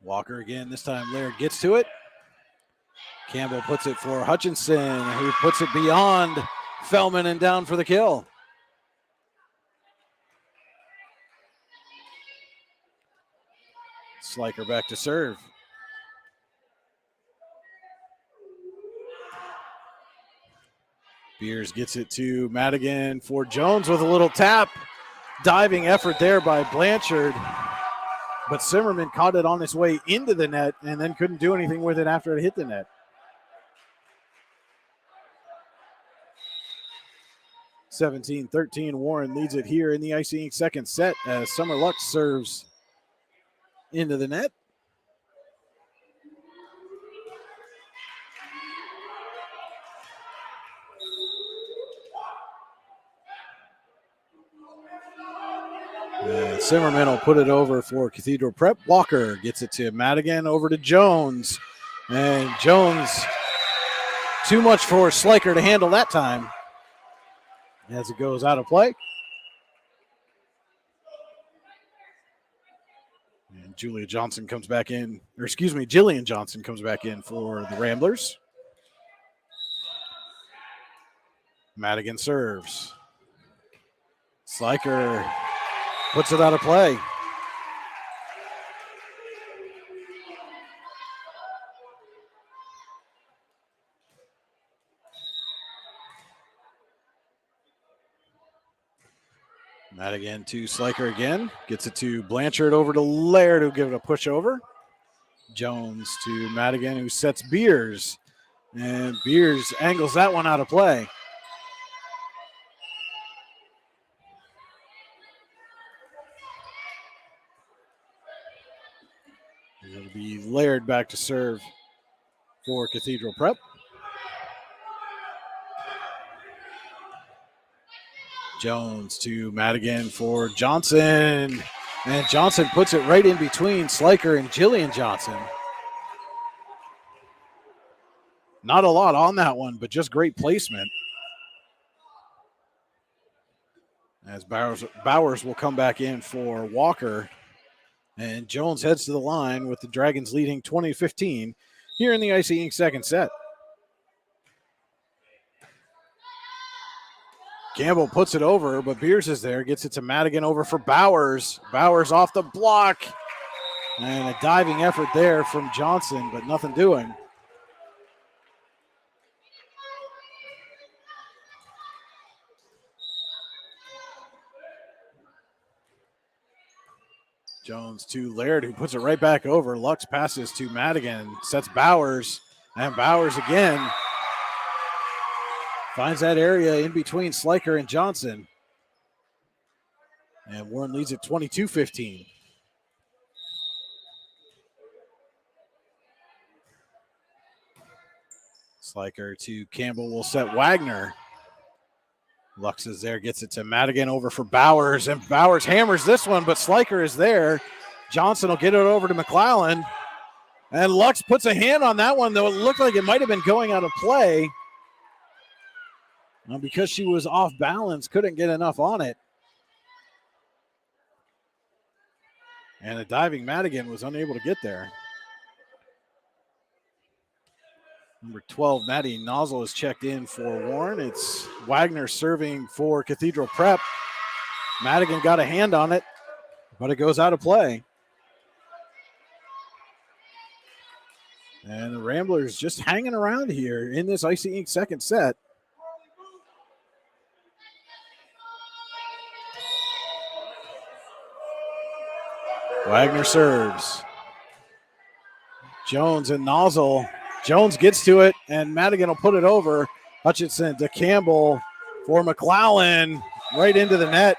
Walker again, this time Laird gets to it. Campbell puts it for Hutchinson, who puts it beyond Fellman and down for the kill. Sliker back to serve. Beers gets it to Madigan for Jones with a little tap. Diving effort there by Blanchard. But Zimmerman caught it on his way into the net and then couldn't do anything with it after it hit the net. 17-13, Warren leads it here in the Icy Ink second set as Summer Lux serves into the net. Zimmerman will put it over for Cathedral Prep. Walker gets it to Madigan, over to Jones. And Jones, too much for Sliker to handle that time as it goes out of play. And Jillian Johnson comes back in for the Ramblers. Madigan serves. Sliker puts it out of play. Madigan to Sliker again. Gets it to Blanchard, over to Laird, who'll give it a push over. Jones to Madigan, who sets Beers. And Beers angles that one out of play. It'll be Laird back to serve for Cathedral Prep. Jones to Madigan for Johnson. And Johnson puts it right in between Sliker and Jillian Johnson. Not a lot on that one, but just great placement. As Bowers will come back in for Walker. And Jones heads to the line with the Dragons leading 20-15 here in the Icy Ink second set. Campbell puts it over, but Beers is there. Gets it to Madigan, over for Bowers. Bowers off the block. And a diving effort there from Johnson, but nothing doing. Jones to Laird, who puts it right back over. Lux passes to Madigan, sets Bowers, and Bowers again finds that area in between Sliker and Johnson. And Warren leads at 22-15. Sliker to Campbell will set Wagner. Lux is there, gets it to Madigan, over for Bowers, and Bowers hammers this one, but Sliker is there. Johnson will get it over to McClellan, and Lux puts a hand on that one, though it looked like it might have been going out of play. Because she was off balance, couldn't get enough on it. And a diving Madigan was unable to get there. Number 12, Maddie Nozzle is checked in for Warren. It's Wagner serving for Cathedral Prep. Madigan got a hand on it, but it goes out of play. And the Ramblers just hanging around here in this Icy Ink second set. Wagner serves. Jones and Nozzle. Jones gets to it, and Madigan will put it over. Hutchinson to Campbell for McClellan, right into the net.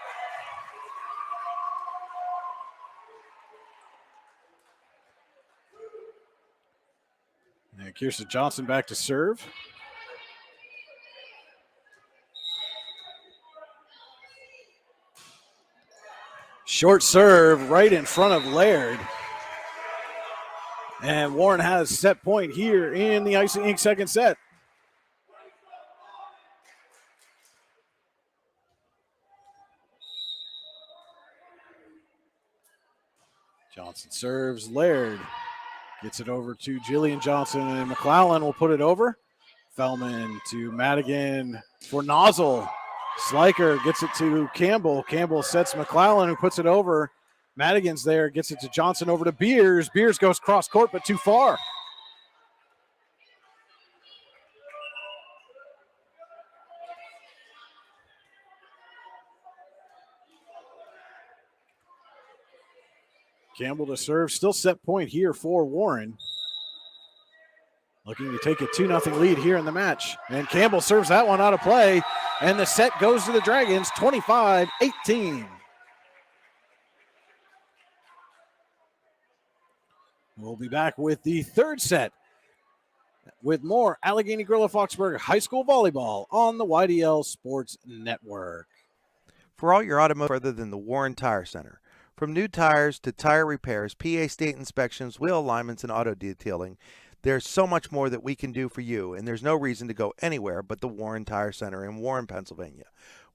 And Kirsten Johnson back to serve. Short serve right in front of Laird. And Warren has set point here in the Icy Ink second set. Johnson serves. Laird Gets it over to Jillian Johnson, and McClellan will put it over. Feldman to Madigan for Nozzle. Sliker gets it to Campbell. Campbell sets McClellan, who puts it over. Madigan's there, gets it to Johnson, over to Beers. Beers goes cross court, but too far. Campbell to serve, still set point here for Warren. Looking to take a 2-0 lead here in the match. And Campbell serves that one out of play. And the set goes to the Dragons, 25-18. We'll be back with the third set with more Allegheny Grill of Foxburg High School Volleyball on the YDL Sports Network. For all your automotive further than the Warren Tire Center. From new tires to tire repairs, PA state inspections, wheel alignments, and auto detailing, there's so much more that we can do for you, and there's no reason to go anywhere but the Warren Tire Center in Warren, Pennsylvania.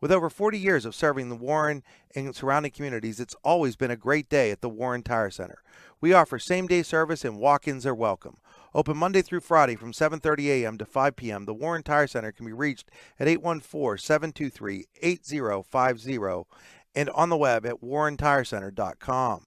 With over 40 years of serving the Warren and surrounding communities, it's always been a great day at the Warren Tire Center. We offer same-day service and walk-ins are welcome. Open Monday through Friday from 7:30 a.m. to 5 p.m., the Warren Tire Center can be reached at 814-723-8050 and on the web at warrentirecenter.com.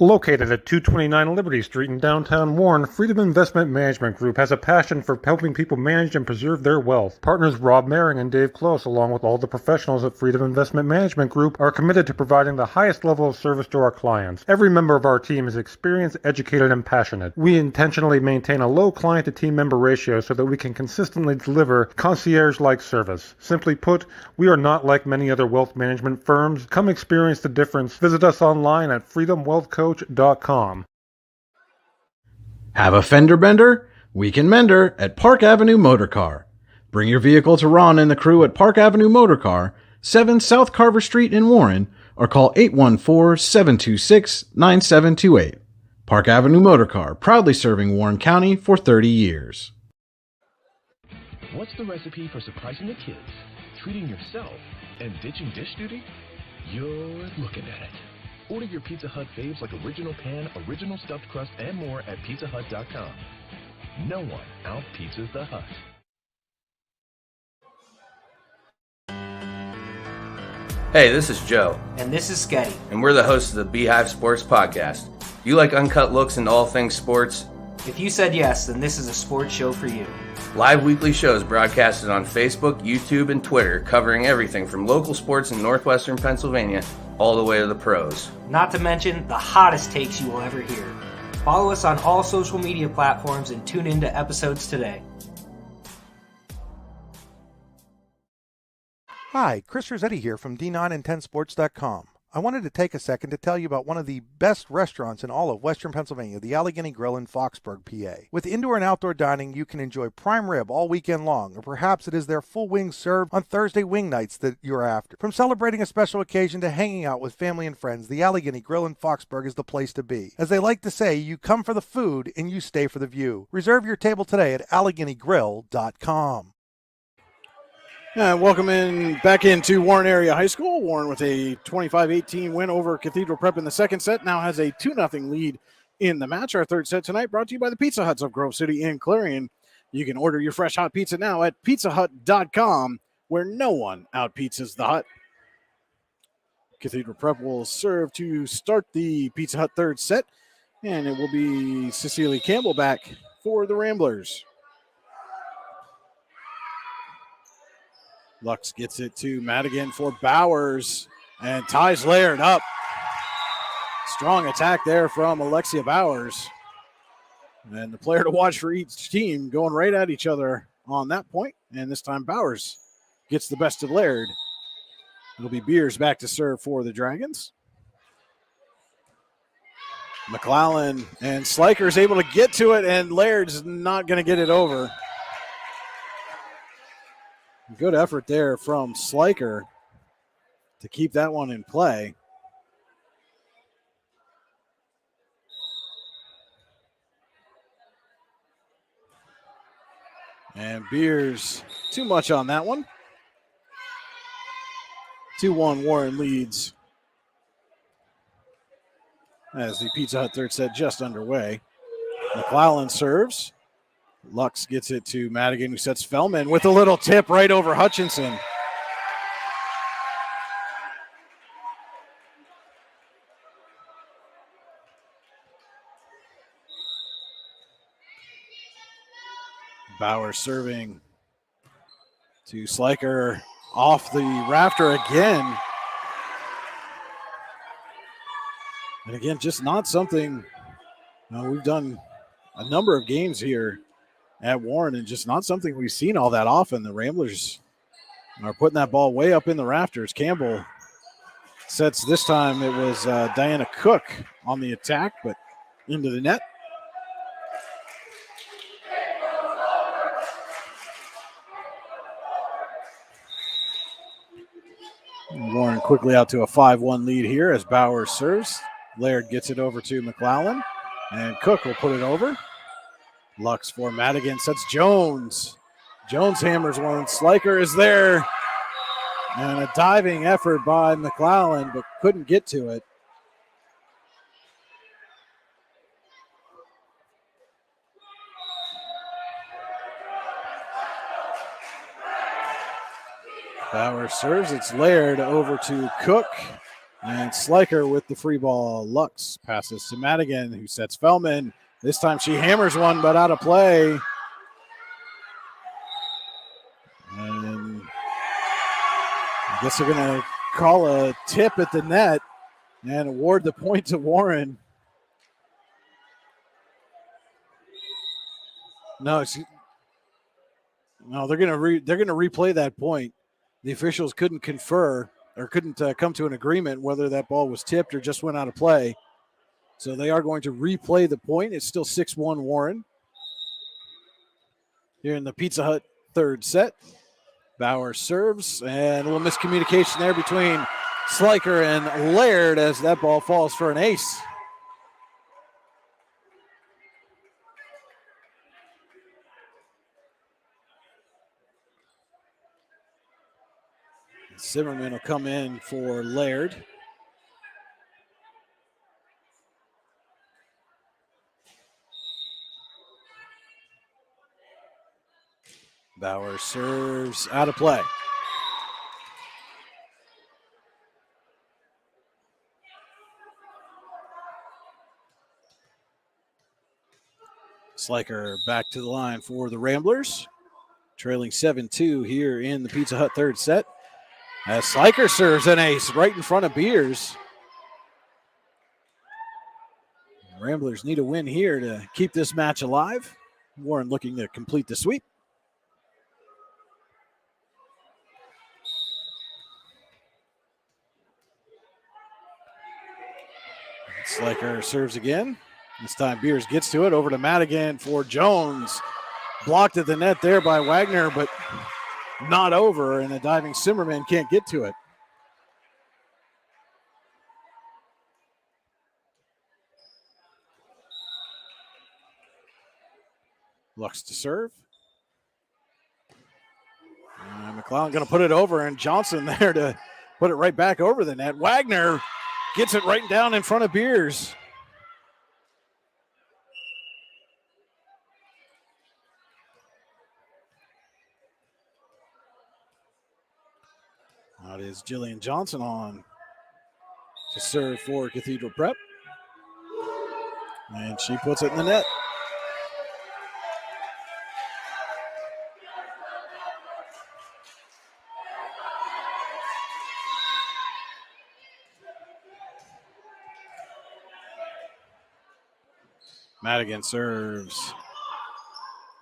Located at 229 Liberty Street in downtown Warren, Freedom Investment Management Group has a passion for helping people manage and preserve their wealth. Partners Rob Maring and Dave Close, along with all the professionals at Freedom Investment Management Group, are committed to providing the highest level of service to our clients. Every member of our team is experienced, educated, and passionate. We intentionally maintain a low client-to-team member ratio so that we can consistently deliver concierge-like service. Simply put, we are not like many other wealth management firms. Come experience the difference. Visit us online at freedomwealthcoach.com. Have a fender bender? We can mender at Park Avenue Motor Car. Bring your vehicle to Ron and the crew at Park Avenue Motor Car, 7 South Carver Street in Warren, or call 814-726-9728. Park Avenue Motor Car, proudly serving Warren County for 30 years. What's the recipe for surprising the kids, treating yourself, and ditching dish duty? You're looking at it. Order your Pizza Hut faves like original pan, original stuffed crust, and more at pizzahut.com. No one out-pizzas the Hut. Hey, this is Joe. And this is Sketty. And we're the hosts of the Beehive Sports Podcast. You like uncut looks into all things sports? If you said yes, then this is a sports show for you. Live weekly shows broadcasted on Facebook, YouTube, and Twitter, covering everything from local sports in northwestern Pennsylvania all the way to the pros. Not to mention the hottest takes you will ever hear. Follow us on all social media platforms and tune into episodes today. Hi, Chris Rossetti here from D9and10sports.com. I wanted to take a second to tell you about one of the best restaurants in all of Western Pennsylvania, the Allegheny Grill in Foxburg, PA. With indoor and outdoor dining, you can enjoy prime rib all weekend long, or perhaps it is their full wings served on Thursday wing nights that you're after. From celebrating a special occasion to hanging out with family and friends, the Allegheny Grill in Foxburg is the place to be. As they like to say, you come for the food and you stay for the view. Reserve your table today at AlleghenyGrill.com. Welcome back into Warren Area High School. Warren with a 25-18 win over Cathedral Prep in the second set. Now has a 2-0 lead in the match. Our third set tonight brought to you by the Pizza Huts of Grove City and Clarion. You can order your fresh hot pizza now at pizzahut.com, where no one out-pizzas the Hut. Cathedral Prep will serve to start the Pizza Hut third set, and it will be Cecilia Campbell back for the Ramblers. Lux gets it to Madigan for Bowers and ties Laird up. Strong attack there from Alexia Bowers. And the player to watch for each team going right at each other on that point. And this time Bowers gets the best of Laird. It'll be Beers back to serve for the Dragons. McClellan and Sliker is able to get to it, and Laird's not going to get it over. Good effort there from Sliker to keep that one in play. And Beers, too much on that one. 2-1 Warren leads as the Pizza Hut third set just underway. McClellan serves. Lux gets it to Madigan, who sets Fellman with a little tip right over Hutchinson. Bowers serving to Sliker off the rafter again. And again, just not something, we've done a number of games here at Warren and just not something we've seen all that often. The Ramblers are putting that ball way up in the rafters. Campbell sets, this time it was Diana Cook on the attack, but into the net. Warren quickly out to a 5-1 lead here as Bowers serves. Laird gets it over to McClellan, and Cook will put it over. Lux for Madigan, sets Jones. Jones hammers one. Sliker is there. And a diving effort by McClellan, but couldn't get to it. Bauer serves. It's Laird over to Cook. And Sliker with the free ball. Lux passes to Madigan, who sets Fellman. This time she hammers one, but out of play. And I guess they're going to call a tip at the net and award the point to Warren. No, they're going to replay that point. The officials couldn't confer or couldn't come to an agreement whether that ball was tipped or just went out of play. So they are going to replay the point. It's still 6-1 Warren. Here in the Pizza Hut third set. Bauer serves, and a little miscommunication there between Sliker and Laird as that ball falls for an ace. Zimmerman will come in for Laird. Bauer serves out of play. Sliker back to the line for the Ramblers. Trailing 7-2 here in the Pizza Hut third set. As Sliker serves an ace right in front of Beers. Ramblers need a win here to keep this match alive. Warren looking to complete the sweep. Sliker serves again. This time Beers gets to it. Over to Madigan for Jones. Blocked at the net there by Wagner, but not over, and a diving Zimmerman can't get to it. Lux to serve. McClellan going to put it over, and Johnson there to put it right back over the net. Wagner gets it right down in front of Beers. Now it is Jillian Johnson on to serve for Cathedral Prep. And she puts it in the net. Madigan serves.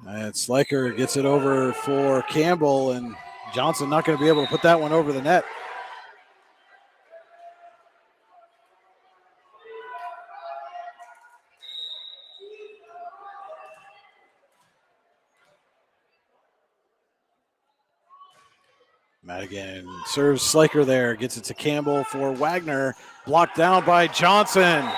And Sliker gets it over for Campbell, and Johnson not going to be able to put that one over the net. Madigan serves Sliker there, gets it to Campbell for Wagner, blocked down by Johnson.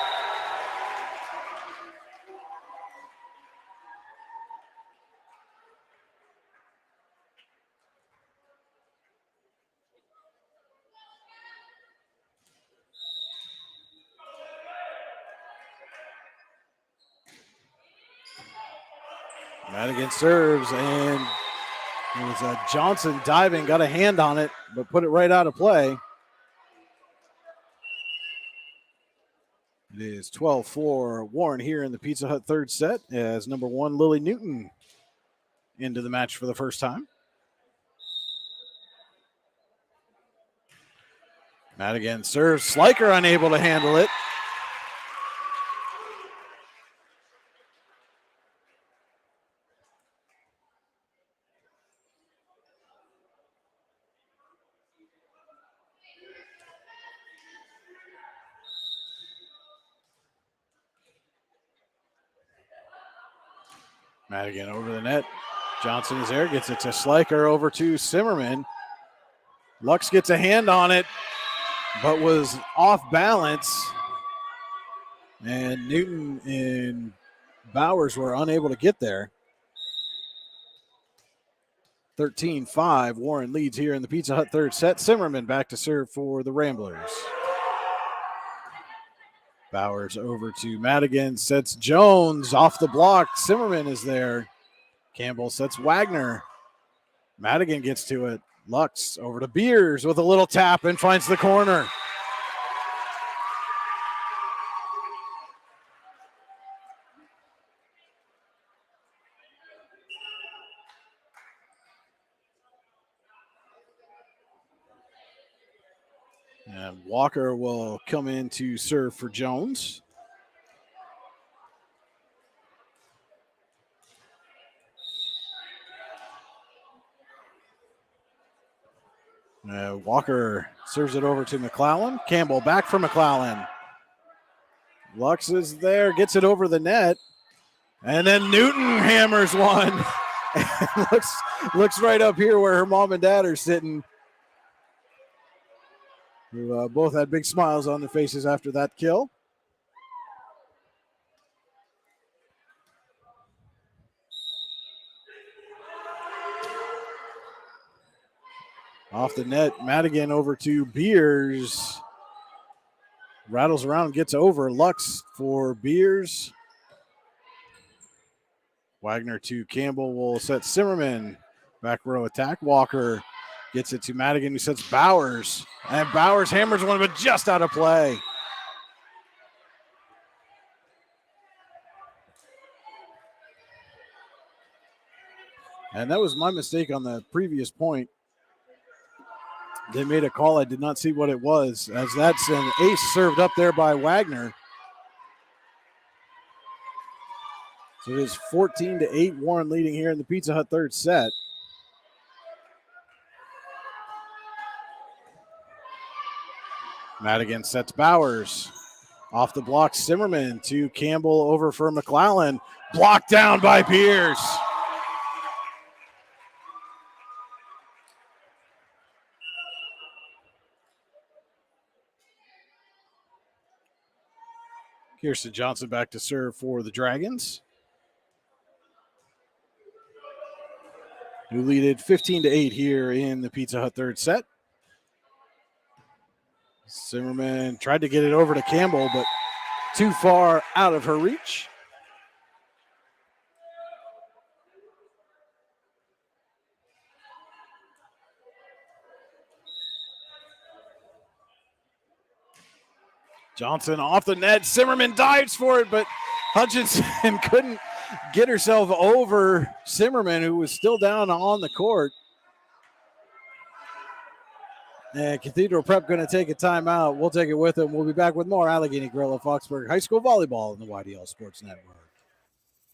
Madigan serves, and it was Johnson diving, got a hand on it, but put it right out of play. It is 12-4 Warren here in the Pizza Hut third set as number 1 Lily Newton into the match for the first time. Madigan serves, Sliker unable to handle it. Madigan over the net. Johnson is there, gets it to Sliker, over to Zimmerman. Lux gets a hand on it, but was off balance. And Newton and Bowers were unable to get there. 13-5, Warren leads here in the Pizza Hut third set. Zimmerman back to serve for the Ramblers. Bowers over to Madigan, sets Jones off the block. Zimmerman is there. Campbell sets Wagner. Madigan gets to it. Lux over to Beers with a little tap and finds the corner. And Walker will come in to serve for Jones. Walker serves it over to McClellan. Campbell back for McClellan. Lux is there, gets it over the net. And then Newton hammers one. looks right up here where her mom and dad are sitting. Who both had big smiles on their faces after that kill. Off the net, Madigan over to Beers. Rattles around, gets over. Lux for Beers. Wagner to Campbell will set Zimmerman. Back row attack. Walker gets it to Madigan, who sets Bowers. And Bowers hammers one, but just out of play. And that was my mistake on the previous point. They made a call. I did not see what it was, as that's an ace served up there by Wagner. So it is 14-8, Warren leading here in the Pizza Hut third set. Madigan sets Bowers. Off the block, Zimmerman to Campbell over for McClellan. Blocked down by Pierce. Kirsten Johnson back to serve for the Dragons, who lead it 15-8 here in the Pizza Hut third set. Zimmerman tried to get it over to Campbell, but too far out of her reach. Johnson off the net. Zimmerman dives for it, but Hutchinson couldn't get herself over Zimmerman, who was still down on the court. And Cathedral Prep going to take a timeout. We'll take it with them. We'll be back with more Allegheny Grill at Foxburg High School volleyball in the YDL Sports Network.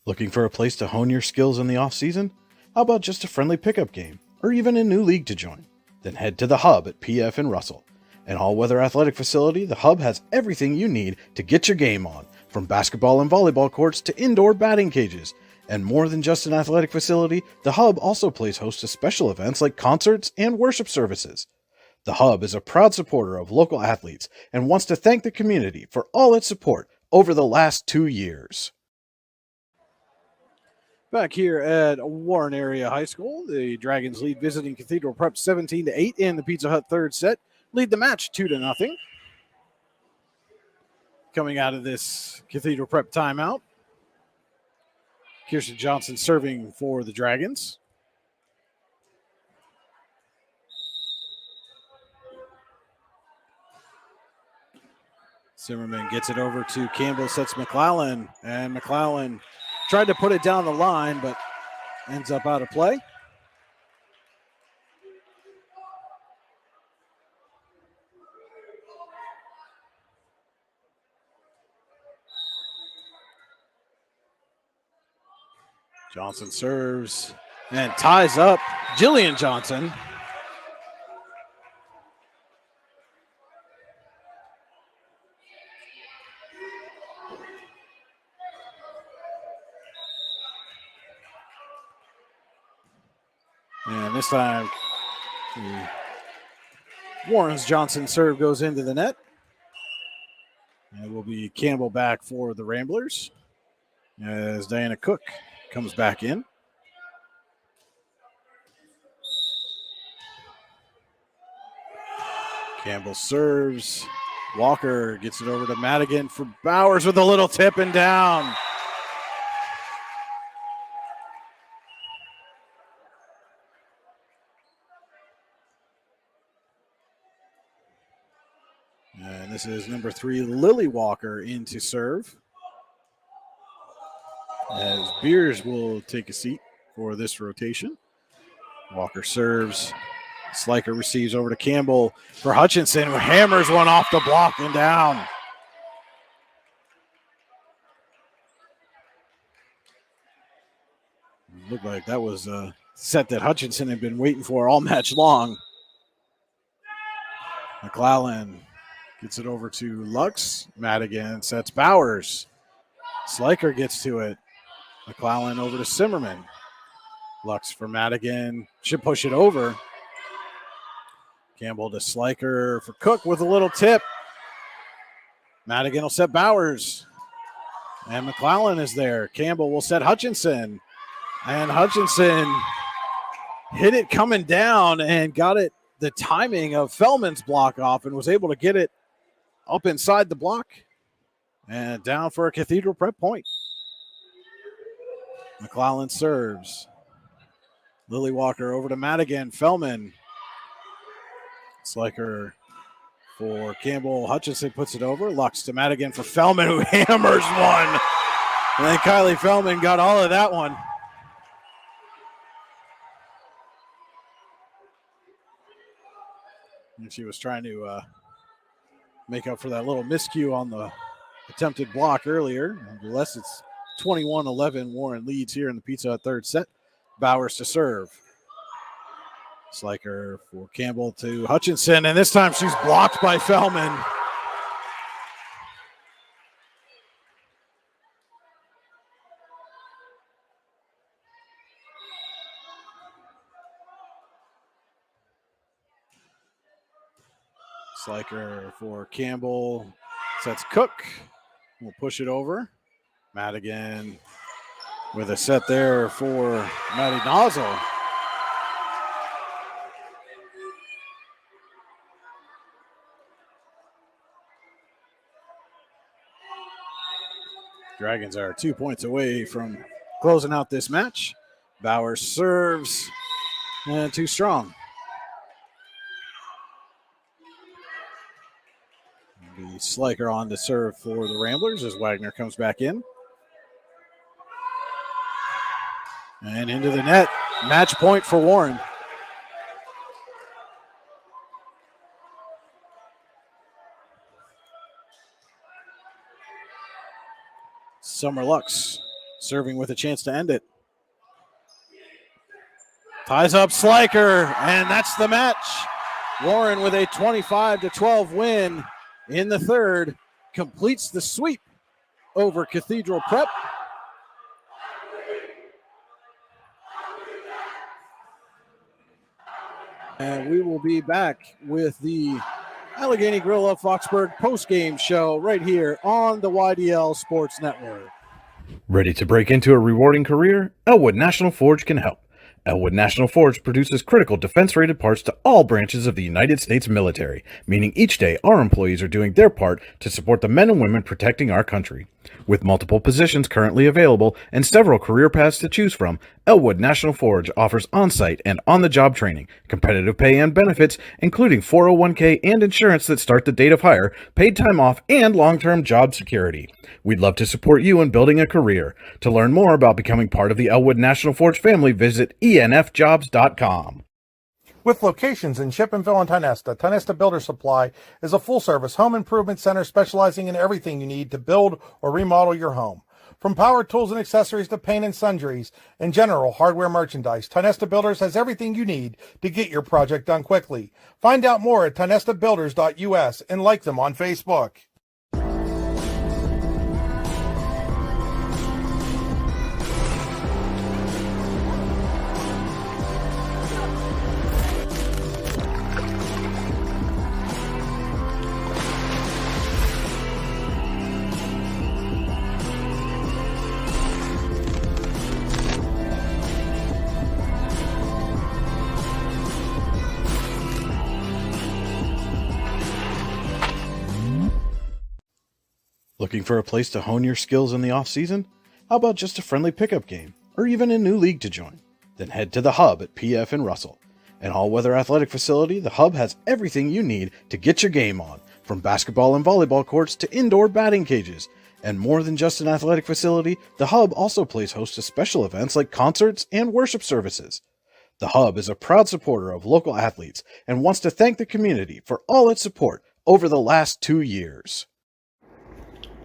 Looking for a place to hone your skills in the off-season? How about just a friendly pickup game, or even a new league to join? Then head to the Hub at PF in Russell. An all-weather athletic facility, the Hub has everything you need to get your game on, from basketball and volleyball courts to indoor batting cages. And more than just an athletic facility, the Hub also plays host to special events like concerts and worship services. The Hub is a proud supporter of local athletes and wants to thank the community for all its support over the last 2 years. Back here at Warren Area High School, the Dragons lead visiting Cathedral Prep 17-8 in the Pizza Hut third set. Lead the match 2-0. Coming out of this Cathedral Prep timeout, Kirsten Johnson serving for the Dragons. Zimmerman gets it over to Campbell, sets McClellan, and McClellan tried to put it down the line, but ends up out of play. Johnson serves and ties up Jillian Johnson. And this time, Warren's Johnson serve goes into the net. And it will be Campbell back for the Ramblers as Diana Cook comes back in. Campbell serves. Walker gets it over to Madigan for Bowers with a little tip and down. And this is number 3, Lily Walker, in to serve. As Beers will take a seat for this rotation. Walker serves. Sliker receives over to Campbell for Hutchinson, who hammers one off the block and down. It looked like that was a set that Hutchinson had been waiting for all match long. McClellan gets it over to Lux. Madigan sets Bowers. Sliker gets to it. McClellan over to Zimmerman. Lux for Madigan. Should push it over. Campbell to Sliker for Cook with a little tip. Madigan will set Bowers. And McClellan is there. Campbell will set Hutchinson. And Hutchinson hit it coming down and got it the timing of Fellman's block off and was able to get it up inside the block and down for a Cathedral Prep point. McClellan serves. Lily Walker over to Madigan. Fellman. Sliker for Campbell. Hutchinson puts it over. Lux to Madigan for Fellman, who hammers one. And then Kylie Fellman got all of that one. And she was trying to make up for that little miscue on the attempted block earlier. Nonetheless, it's 21-11. Warren leads here in the Pizza Hut third set. Bowers to serve. Sliker for Campbell to Hutchinson, and this time she's blocked by Fellman. Sliker for Campbell sets Cook. We'll push it over. Madigan with a set there for Maddie Nozzle. Dragons are 2 points away from closing out this match. Bowers serves, and too strong. The Sliker on to serve for the Ramblers as Wagner comes back in. And into the net. Match point for Warren. Summer Lux serving with a chance to end it. Ties up Sliker, and that's the match. Warren with a 25-12 win in the third completes the sweep over Cathedral Prep. And we will be back with the Allegheny Grill of Foxburg post-game show right here on the YDL Sports Network. Ready to break into a rewarding career? Elwood National Forge can help. Elwood National Forge produces critical defense-rated parts to all branches of the United States military, meaning each day our employees are doing their part to support the men and women protecting our country. With multiple positions currently available and several career paths to choose from, Elwood National Forge offers on-site and on-the-job training, competitive pay and benefits, including 401k and insurance that start the date of hire, paid time off, and long-term job security. We'd love to support you in building a career. To learn more about becoming part of the Elwood National Forge family, visit enfjobs.com. With locations in Shippensville and Tionesta, Tionesta Builder Supply is a full-service home improvement center specializing in everything you need to build or remodel your home. From power tools and accessories to paint and sundries and general hardware merchandise, Tionesta Builders has everything you need to get your project done quickly. Find out more at tionestabuilders.us and like them on Facebook. Looking for a place to hone your skills in the off-season? How about just a friendly pickup game, or even a new league to join? Then head to the Hub at PF in Russell. An all-weather athletic facility, the Hub has everything you need to get your game on, from basketball and volleyball courts to indoor batting cages. And more than just an athletic facility, the Hub also plays host to special events like concerts and worship services. The Hub is a proud supporter of local athletes and wants to thank the community for all its support over the last 2 years.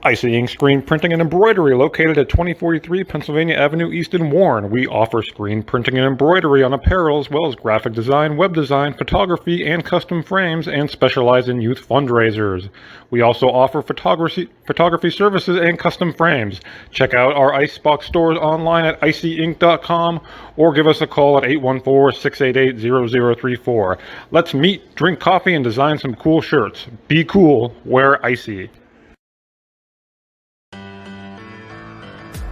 Icy Ink Screen Printing and Embroidery, located at 2043 Pennsylvania Avenue East in Warren. We offer screen printing and embroidery on apparel, as well as graphic design, web design, photography, and custom frames, and specialize in youth fundraisers. We also offer photography services and custom frames. Check out our Icebox stores online at icyink.com or give us a call at 814-688-0034. Let's meet, drink coffee, and design some cool shirts. Be cool, wear Icy.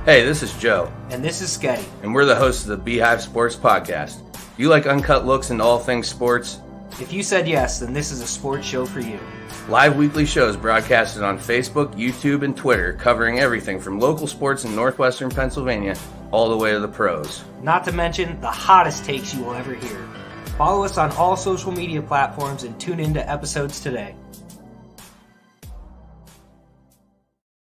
Hey, this is Joe. And this is Sketty. And we're the hosts of the Beehive Sports Podcast. Do you like uncut looks into all things sports? If you said yes, then this is a sports show for you. Live weekly shows broadcasted on Facebook, YouTube, and Twitter, covering everything from local sports in northwestern Pennsylvania all the way to the pros. Not to mention the hottest takes you will ever hear. Follow us on all social media platforms and tune into episodes today.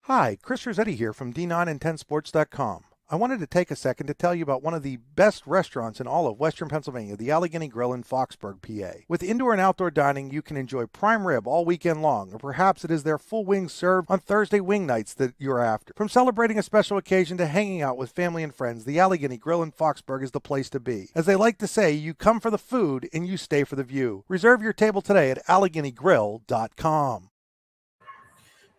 Hi, Chris Rossetti here from D9and10sports.com. I wanted to take a second to tell you about one of the best restaurants in all of Western Pennsylvania, the Allegheny Grill in Foxburg, PA. With indoor and outdoor dining, you can enjoy prime rib all weekend long, or perhaps it is their full wings served on Thursday wing nights that you're after. From celebrating a special occasion to hanging out with family and friends, the Allegheny Grill in Foxburg is the place to be. As they like to say, you come for the food and you stay for the view. Reserve your table today at AlleghenyGrill.com.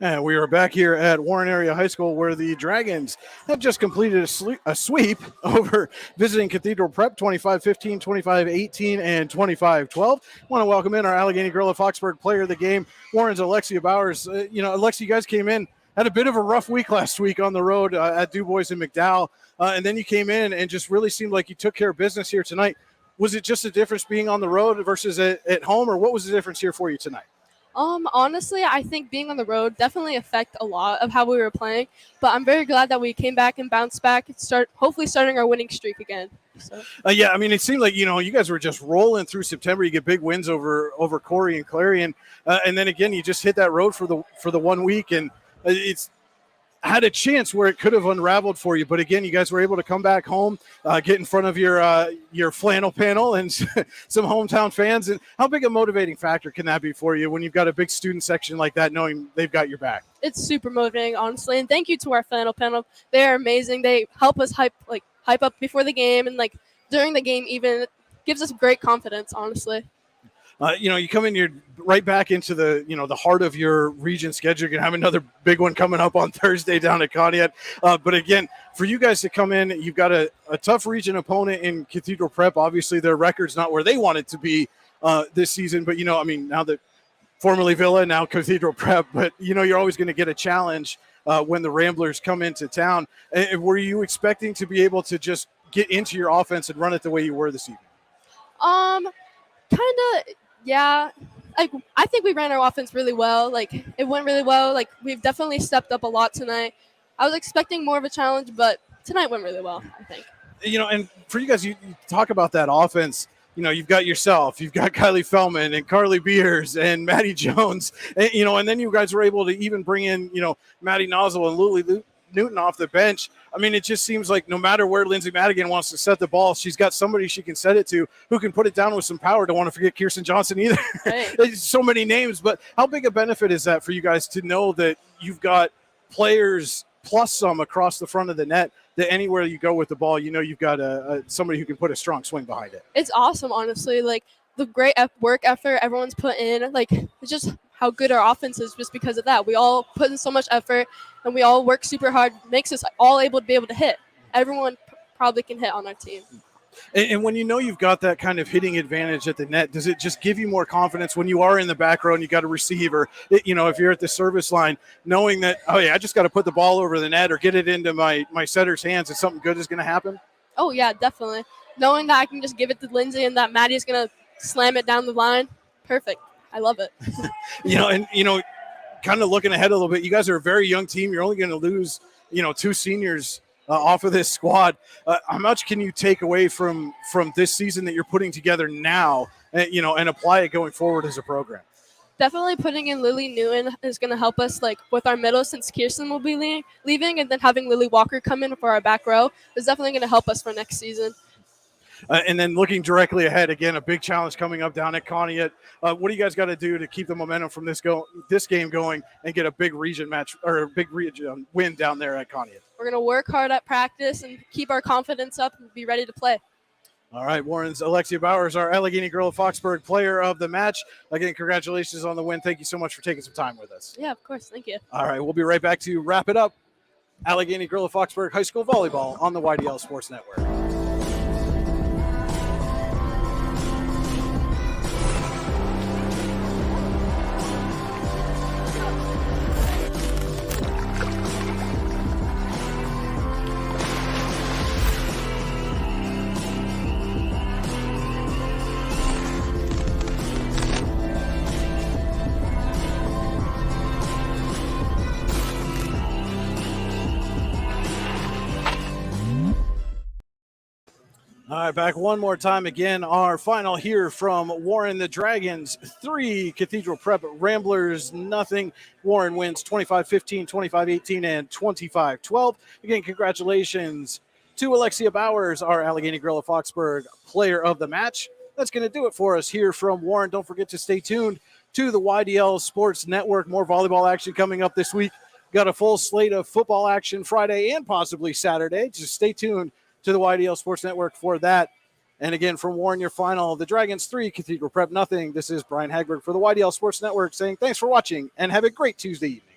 And we are back here at Warren Area High School, where the Dragons have just completed a sweep over visiting Cathedral Prep 25-15, 25-18, and 25-12. Want to welcome in our Allegheny Grill of Foxburg player of the game, Warren's Alexia Bowers. Alexia, you guys came in, had a bit of a rough week last week on the road at DuBois and McDowell, and then you came in and just really seemed like you took care of business here tonight. Was it just a difference being on the road versus at home, or what was the difference here for you tonight? Honestly, I think being on the road definitely affect a lot of how we were playing, but I'm very glad that we came back and bounced back and hopefully starting our winning streak again. So. It seemed like, you guys were just rolling through September. You get big wins over Corey and Clarion, and then again, you just hit that road for the 1 week, and it's had a chance where it could have unraveled for you. But again, you guys were able to come back home, get in front of your flannel panel and some hometown fans. And how big a motivating factor can that be for you when you've got a big student section like that, knowing they've got your back? It's super motivating, honestly. And thank you to our flannel panel. They are amazing. They help us hype up before the game, and during the game even. It gives us great confidence, honestly. You come in, you're right back into the heart of your region schedule. You're going to have another big one coming up on Thursday down at Conneaut. But again, for you guys to come in, you've got a tough region opponent in Cathedral Prep. Obviously, their record's not where they want it to be this season. But, now that formerly Villa, now Cathedral Prep, but, you're always going to get a challenge when the Ramblers come into town. And were you expecting to be able to just get into your offense and run it the way you were this evening? Kind of. Yeah, I think we ran our offense really well. It went really well. We've definitely stepped up a lot tonight. I was expecting more of a challenge, but tonight went really well, I think. And for you guys, you talk about that offense. You've got yourself, you've got Kylie Fellman and Carly Beers and Maddie Jones, and then you guys were able to even bring in, Maddie Nozzle and Lily Newton off the bench. I mean, it just seems like no matter where Lindsay Madigan wants to set the ball, she's got somebody she can set it to who can put it down with some power. Don't want to forget Kirsten Johnson either. Right. There's so many names, but how big a benefit is that for you guys to know that you've got players plus some across the front of the net, that anywhere you go with the ball, you've got somebody who can put a strong swing behind it. It's awesome, honestly. Like, the great work effort everyone's put in, like, it's just how good our offense is just because of that. We all put in so much effort, and we all work super hard, makes us all able to be able to hit. Everyone probably can hit on our team. And when you've got that kind of hitting advantage at the net, does it just give you more confidence when you are in the back row and you got a receiver, if you're at the service line, knowing that, oh, yeah, I just got to put the ball over the net or get it into my setter's hands and something good is going to happen? Oh, yeah, definitely. Knowing that I can just give it to Lindsay and that Maddie's going to slam it down the line, perfect. I love it. Kind of looking ahead a little bit, you guys are a very young team. You're only going to lose, 2 seniors off of this squad. How much can you take away from this season that you're putting together now, and apply it going forward as a program? Definitely putting in Lily Newton is going to help us, like, with our middle, since Kirsten will be leaving, and then having Lily Walker come in for our back row is definitely going to help us for next season. And then looking directly ahead, again, a big challenge coming up down at Conneaut. What do you guys got to do to keep the momentum from this game going and get a big region match or a big region win down there at Conneaut? We're going to work hard at practice and keep our confidence up and be ready to play. All right, Warren's Alexia Bowers, our Allegheny Girl of Foxburg player of the match. Again, congratulations on the win. Thank you so much for taking some time with us. Yeah, of course. Thank you. All right, we'll be right back to wrap it up. Allegheny Girl of Foxburg High School Volleyball on the YDL Sports Network. All right, back one more time again. Our final here from Warren, the Dragons 3, Cathedral Prep Ramblers nothing. Warren wins 25-15, 25-18, and 25-12. Again, congratulations to Alexia Bowers, our Allegheny Girl of Foxburg player of the match. That's going to do it for us here from Warren. Don't forget to stay tuned to the YDL Sports Network. More volleyball action coming up this week. Got a full slate of football action Friday and possibly Saturday. Just stay tuned to the YDL Sports Network for that. And again, from Warren, your final, the Dragons 3, Cathedral Prep nothing. This is Brian Hagberg for the YDL Sports Network saying thanks for watching and have a great Tuesday evening.